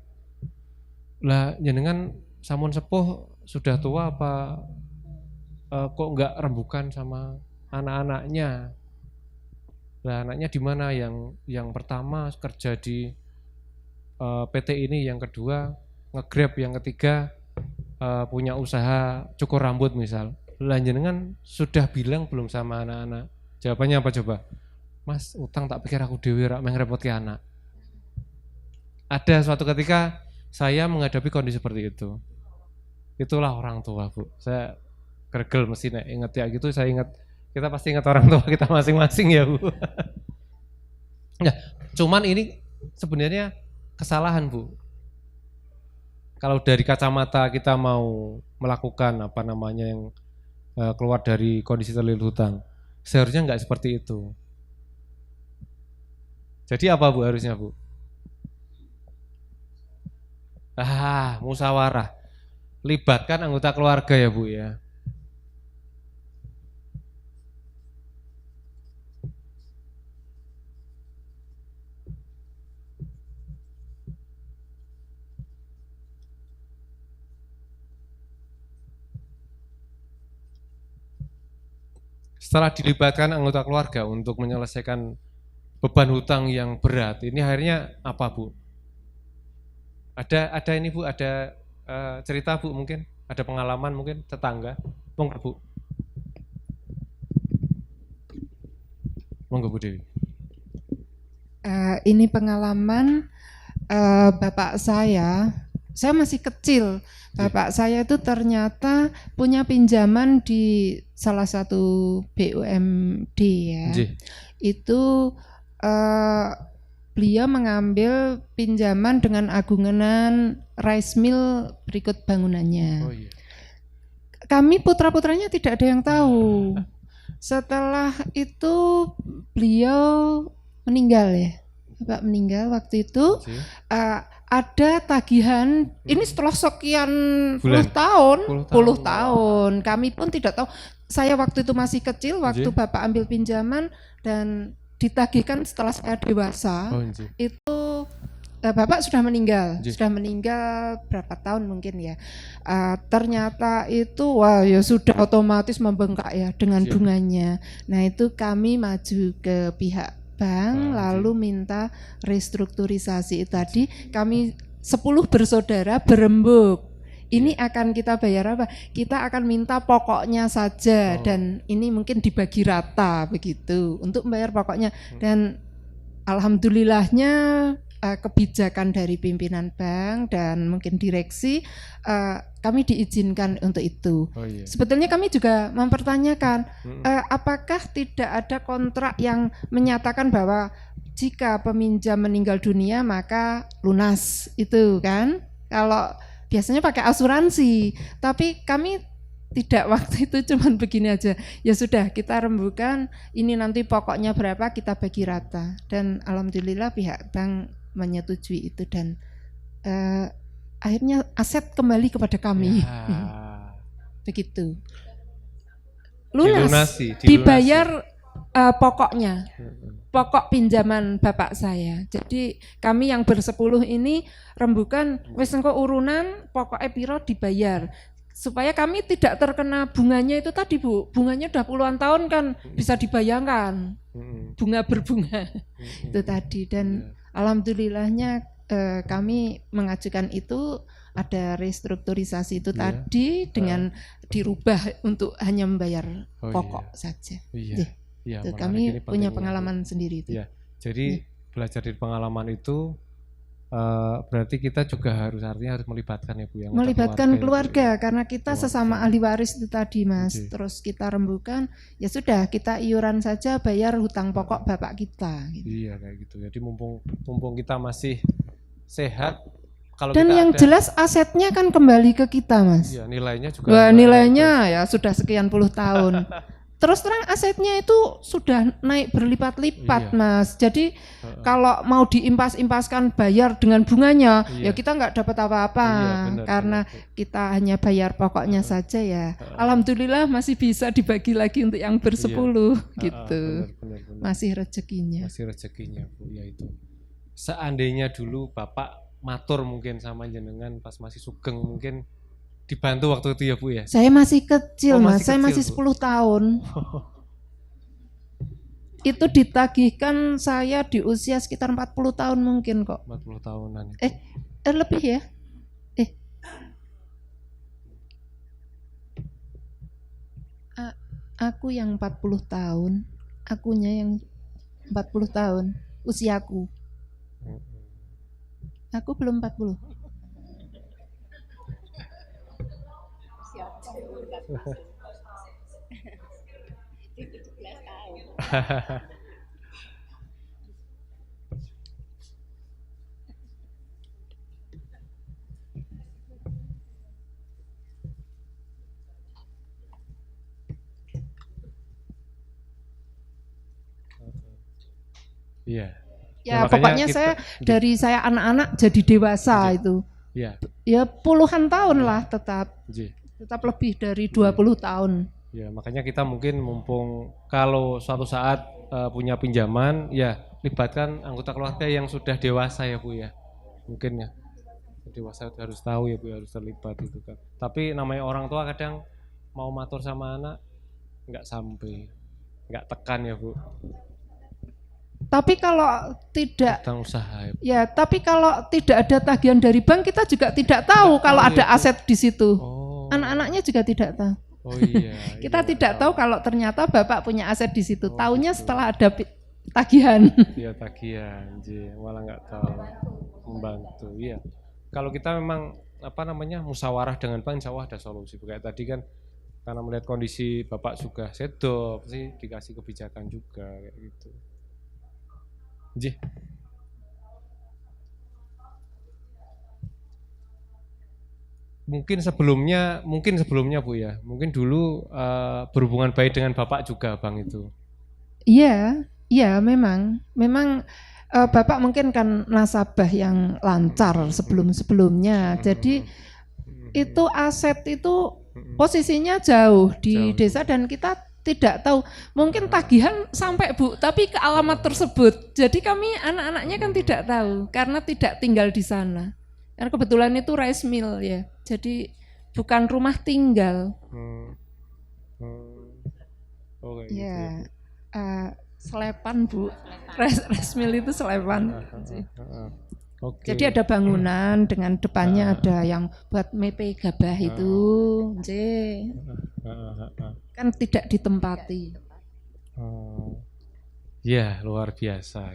Lah jenengan samun sepuh sudah tua apa kok nggak rembukan sama anak-anaknya? Lah anaknya di mana? Yang pertama kerja di PT ini, yang kedua nge-grab, yang ketiga punya usaha cukur rambut misal. Lah jenengan sudah bilang belum sama anak-anak? Jawabannya apa coba? Mas, utang tak pikir aku dewi rak mengrepotke anak. Ada suatu ketika saya menghadapi kondisi seperti itu. Itulah orang tua Bu. Saya gregel mesti ingat ya gitu, saya ingat, kita pasti ingat orang tua kita masing-masing ya Bu. Nah, cuman ini sebenarnya kesalahan Bu. Kalau dari kacamata kita mau melakukan yang keluar dari kondisi terlilit hutang, seharusnya nggak seperti itu. Jadi apa Bu harusnya Bu? Musyawarah. Libatkan anggota keluarga ya Bu ya. Setelah dilibatkan anggota keluarga untuk menyelesaikan beban hutang yang berat. Ini akhirnya apa, Bu? Ada ini, Bu, ada cerita, Bu, mungkin? Ada pengalaman mungkin tetangga? Monggo, Bu. Monggo, Bu Dewi. Ini pengalaman bapak saya masih kecil. Bapak saya itu ternyata punya pinjaman di salah satu BUMD ya. Itu beliau mengambil pinjaman dengan agunan rice mill berikut bangunannya. Oh, iya. Kami putra-putranya tidak ada yang tahu. Setelah itu beliau meninggal ya. Bapak meninggal waktu itu. Ada tagihan ini setelah sekian puluh tahun. Kami pun tidak tahu. Saya waktu itu masih kecil waktu Bapak ambil pinjaman dan ditagihkan setelah saya dewasa. Itu Bapak sudah meninggal. Sudah meninggal berapa tahun mungkin ya. Ternyata itu wah ya sudah otomatis membengkak ya dengan bunganya. Nah, itu kami maju ke pihak bank lalu minta restrukturisasi. Tadi kami 10 bersaudara berembuk. Ini akan kita bayar apa? Kita akan minta pokoknya saja dan ini mungkin dibagi rata begitu untuk membayar pokoknya. Dan alhamdulillahnya kebijakan dari pimpinan bank dan mungkin direksi kami diizinkan untuk itu. Sebetulnya kami juga mempertanyakan apakah tidak ada kontrak yang menyatakan bahwa jika peminjam meninggal dunia maka lunas itu kan? Kalau biasanya pakai asuransi, tapi kami tidak, waktu itu cuman begini aja. Ya sudah, kita rembukan ini nanti pokoknya berapa kita bagi rata dan alhamdulillah pihak bank menyetujui itu dan akhirnya aset kembali kepada kami. Begitu. Lunas, dibayar pokoknya, pokok pinjaman bapak saya. Jadi kami yang bersepuluh ini rembukan wis engko urunan pokoknya piro dibayar. Supaya kami tidak terkena bunganya itu tadi, Bu. Bunganya udah puluhan tahun kan bisa dibayangkan. Bunga berbunga. Itu tadi dan alhamdulillahnya kami mengajukan itu ada restrukturisasi itu tadi dengan dirubah untuk hanya membayar pokok saja. Itu kami punya pengalaman sendiri itu. Jadi belajar dari pengalaman itu berarti kita juga harus melibatkan ya, Bu, yang melibatkan keluarga karena kita sesama ahli waris itu tadi, Mas. Terus kita rembukan, ya sudah kita iuran saja bayar hutang pokok bapak kita. Gitu. Iya kayak gitu. Jadi mumpung kita masih sehat, kalau dan kita yang jelas asetnya kan kembali ke kita, Mas. Iya, nilainya juga. Wah, nilainya ya sudah sekian puluh tahun. Terus terang asetnya itu sudah naik berlipat-lipat, Mas. Jadi kalau mau diimpas-impaskan bayar dengan bunganya, ya kita nggak dapat apa-apa karena kita hanya bayar pokoknya saja ya. Alhamdulillah masih bisa dibagi lagi untuk yang bersepuluh gitu. Benar. Masih rezekinya. Masih rezekinya, Bu, ya itu. Seandainya dulu Bapak matur mungkin sama jenengan pas masih sugeng mungkin dibantu waktu itu ya, Bu, ya? Saya masih kecil, Mas. Saya masih 10 tahun. Itu ditagihkan saya di usia sekitar 40 tahun mungkin kok. 40 tahunan. Lebih ya? Aku yang 40 tahun, akunya yang 40 tahun, usiaku. Aku belum 40. Iya. Ya pokoknya saya dari saya anak-anak jadi dewasa itu. Iya. Ya puluhan tahun lah tetap. Tetap lebih dari 20 tahun. Ya, makanya kita mungkin mumpung kalau suatu saat punya pinjaman, ya libatkan anggota keluarga yang sudah dewasa ya, Bu, ya. Mungkin ya. Dewasa harus tahu ya, Bu, harus terlibat itu kan. Tapi namanya orang tua kadang mau matur sama anak nggak sampai, nggak tekan ya, Bu. Tapi kalau tidak Hutang usaha. ya, tapi kalau tidak ada tagihan dari bank kita juga tidak tahu kalau ada aset di situ. Anak-anaknya juga tidak tahu. Oh iya. Kita tidak tahu kalau ternyata Bapak punya aset di situ. Taunya setelah ada tagihan. Iya tagihan, malah nggak tahu membantu. Iya. Kalau kita memang musyawarah dengan bank, insya Allah ada solusi. Kayak tadi kan karena melihat kondisi Bapak sudah sedo, pasti dikasih kebijakan juga kayak gitu. Mungkin sebelumnya Bu ya, mungkin dulu berhubungan baik dengan Bapak juga Bang itu. Iya, memang Bapak mungkin kan nasabah yang lancar sebelumnya, jadi itu aset itu posisinya jauh di desa dan kita tidak tahu, mungkin tagihan sampai Bu, tapi ke alamat tersebut, jadi kami anak-anaknya kan tidak tahu karena tidak tinggal di sana. Karena kebetulan itu rice mill ya, jadi bukan rumah tinggal. Ya, selepan Bu, rice mill itu selepan. Okay. Jadi ada bangunan dengan depannya ada yang buat mepe gabah itu, kan tidak ditempati. Ya luar biasa.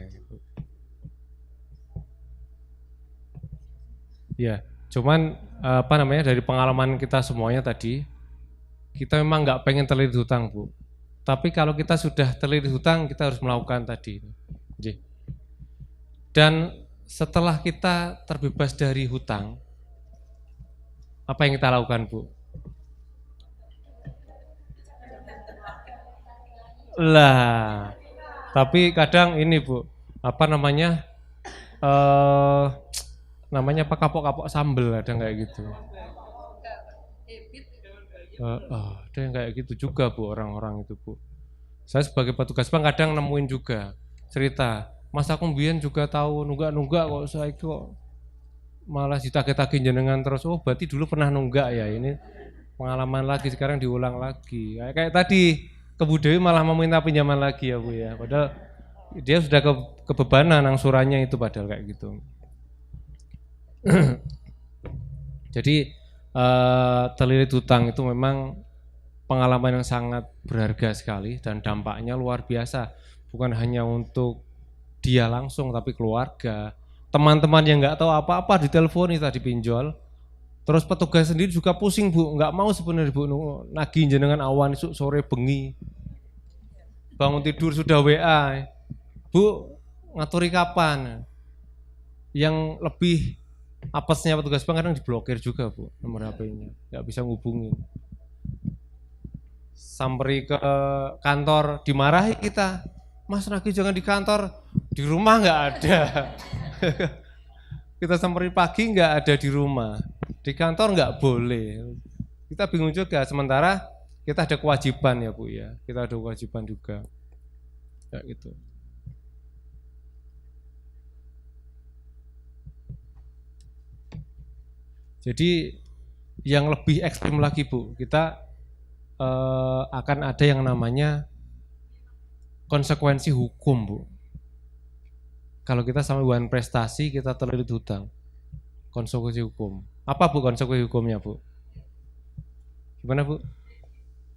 Ya, cuman dari pengalaman kita semuanya tadi, kita memang nggak pengen terlilit hutang Bu. Tapi kalau kita sudah terlilit hutang, kita harus melakukan tadi. Dan setelah kita terbebas dari hutang, apa yang kita lakukan Bu? Lah, tapi kadang ini Bu, namanya kapok-kapok sambel, ada yang kayak gitu. Ada yang kayak gitu juga Bu, orang-orang itu Bu. Saya sebagai petugas bank kadang nemuin juga cerita, Mas aku mbiyen juga tahu nunggak-nunggak kok saya kok malah ditagih-tagih jenengan terus. Oh berarti dulu pernah nunggak ya, ini pengalaman lagi sekarang diulang lagi. Kayak tadi ke Bu Dewi malah meminta pinjaman lagi ya Bu ya, padahal dia sudah kebebanan angsurannya itu padahal kayak gitu. Jadi terlilit hutang itu memang pengalaman yang sangat berharga sekali dan dampaknya luar biasa. Bukan hanya untuk dia langsung tapi keluarga, teman-teman yang nggak tahu apa-apa diteleponi tadi pinjol. Terus petugas sendiri juga pusing Bu, nggak mau sebenarnya Bu nagih jenengan awan esuk sore bengi. Bangun tidur sudah WA. Bu ngaturi kapan? Yang lebih apesnya petugas bank kadang diblokir juga Bu nomor HP-nya, nggak bisa ngubungin. Sampai ke kantor dimarahi kita, Mas nagih jangan di kantor, di rumah nggak ada. Kita sampai pagi nggak ada di rumah, di kantor nggak boleh. Kita bingung juga, sementara kita ada kewajiban ya Bu ya, kita ada kewajiban juga, kayak gitu. Jadi yang lebih ekstrim lagi Bu, kita akan ada yang namanya konsekuensi hukum Bu. Kalau kita sama hubungan prestasi kita terlilit hutang, konsekuensi hukum. Apa Bu konsekuensi hukumnya Bu? Gimana Bu?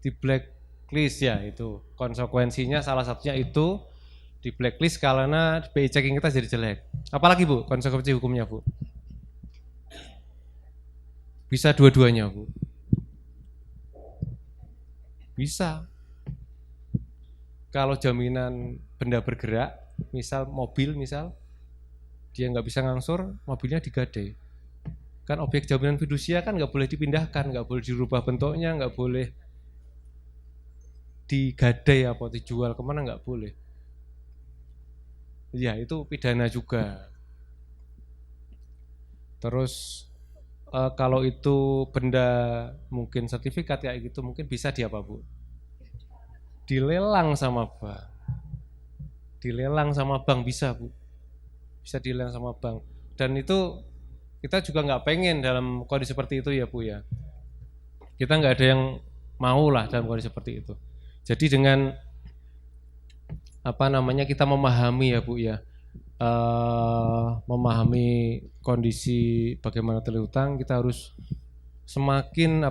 Di blacklist ya itu. Konsekuensinya salah satunya itu di blacklist karena BI checking kita jadi jelek. Apalagi Bu konsekuensi hukumnya Bu? Bisa dua-duanya Bu. Bisa. Kalau jaminan benda bergerak, misal mobil dia nggak bisa ngangsur, mobilnya digadai. Kan objek jaminan fidusia kan nggak boleh dipindahkan, nggak boleh dirubah bentuknya, nggak boleh digadai apa dijual kemana, nggak boleh. Ya itu pidana juga. Terus kalau itu benda mungkin sertifikat kayak gitu mungkin bisa di apa Bu? Dilelang sama bank. Dilelang sama bank bisa Bu. Bisa dilelang sama bank. Dan itu kita juga nggak pengen dalam kondisi seperti itu ya Bu ya. Kita nggak ada yang mau lah dalam kondisi seperti itu. Jadi dengan kita memahami ya Bu ya, memahami kondisi bagaimana terlilit hutang, kita harus semakin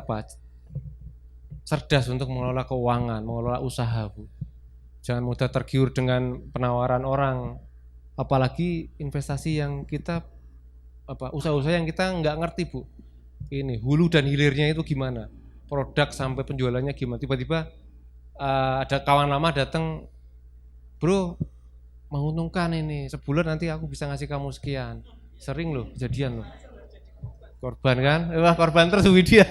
cerdas untuk mengelola keuangan, mengelola usaha Bu. Jangan mudah tergiur dengan penawaran orang, apalagi investasi yang kita usaha-usaha yang kita nggak ngerti Bu. Ini hulu dan hilirnya itu gimana, produk sampai penjualannya gimana. Tiba-tiba ada kawan lama datang, bro menguntungkan ini, sebulan nanti aku bisa ngasih kamu sekian. Sering loh kejadian loh. Korban kan, wah korban terus dia,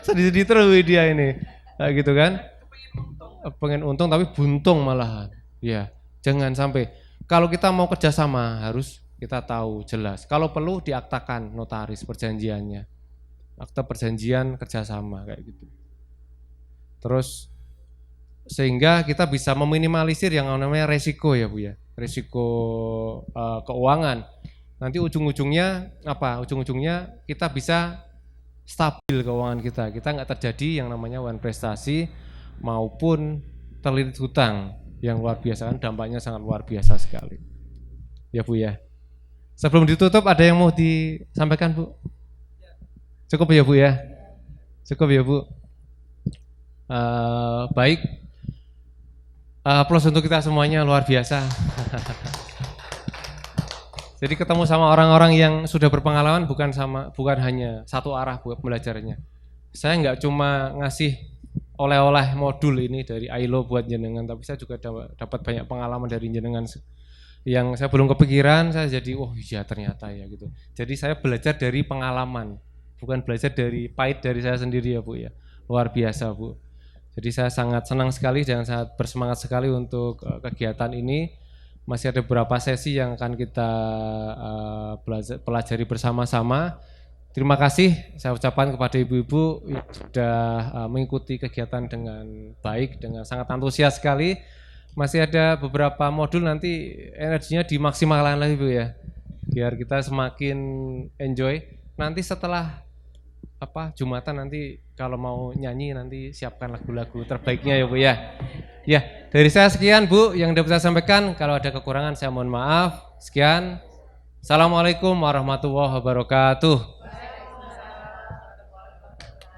sedih-sedih terus dia ini, gitu kan. Pengen untung tapi buntung malahan. Ya, jangan sampai. Kalau kita mau kerjasama harus kita tahu jelas. Kalau perlu diaktakan notaris perjanjiannya, akta perjanjian kerjasama kayak gitu. Terus sehingga kita bisa meminimalisir yang namanya resiko ya Bu ya, resiko keuangan. Nanti ujung-ujungnya Ujung-ujungnya kita bisa stabil keuangan kita. Kita nggak terjadi yang namanya wan prestasi maupun terlilit hutang yang luar biasa, kan dampaknya sangat luar biasa sekali. Ya Bu ya. Sebelum ditutup ada yang mau disampaikan Bu? Cukup ya Bu ya? Cukup ya Bu? Baik. Plus untuk kita semuanya luar biasa. Jadi ketemu sama orang-orang yang sudah berpengalaman bukan hanya satu arah buat belajarnya. Saya nggak cuma ngasih oleh-oleh modul ini dari ILO buat jenengan, tapi saya juga dapat banyak pengalaman dari jenengan yang saya belum kepikiran. Saya jadi iya ternyata ya gitu. Jadi saya belajar dari pengalaman, bukan belajar dari pahit dari saya sendiri ya Bu ya. Luar biasa Bu. Jadi saya sangat senang sekali dan sangat bersemangat sekali untuk kegiatan ini. Masih ada beberapa sesi yang akan kita pelajari bersama-sama. Terima kasih saya ucapkan kepada ibu-ibu sudah mengikuti kegiatan dengan baik, dengan sangat antusias sekali. Masih ada beberapa modul, nanti energinya dimaksimalkan lagi Bu ya, biar kita semakin enjoy. Nanti setelah Jumatan nanti kalau mau nyanyi nanti siapkan lagu-lagu terbaiknya ya Bu ya. Ya, dari saya sekian Bu yang dapat saya sampaikan. Kalau ada kekurangan saya mohon maaf. Sekian. Assalamualaikum warahmatullahi wabarakatuh.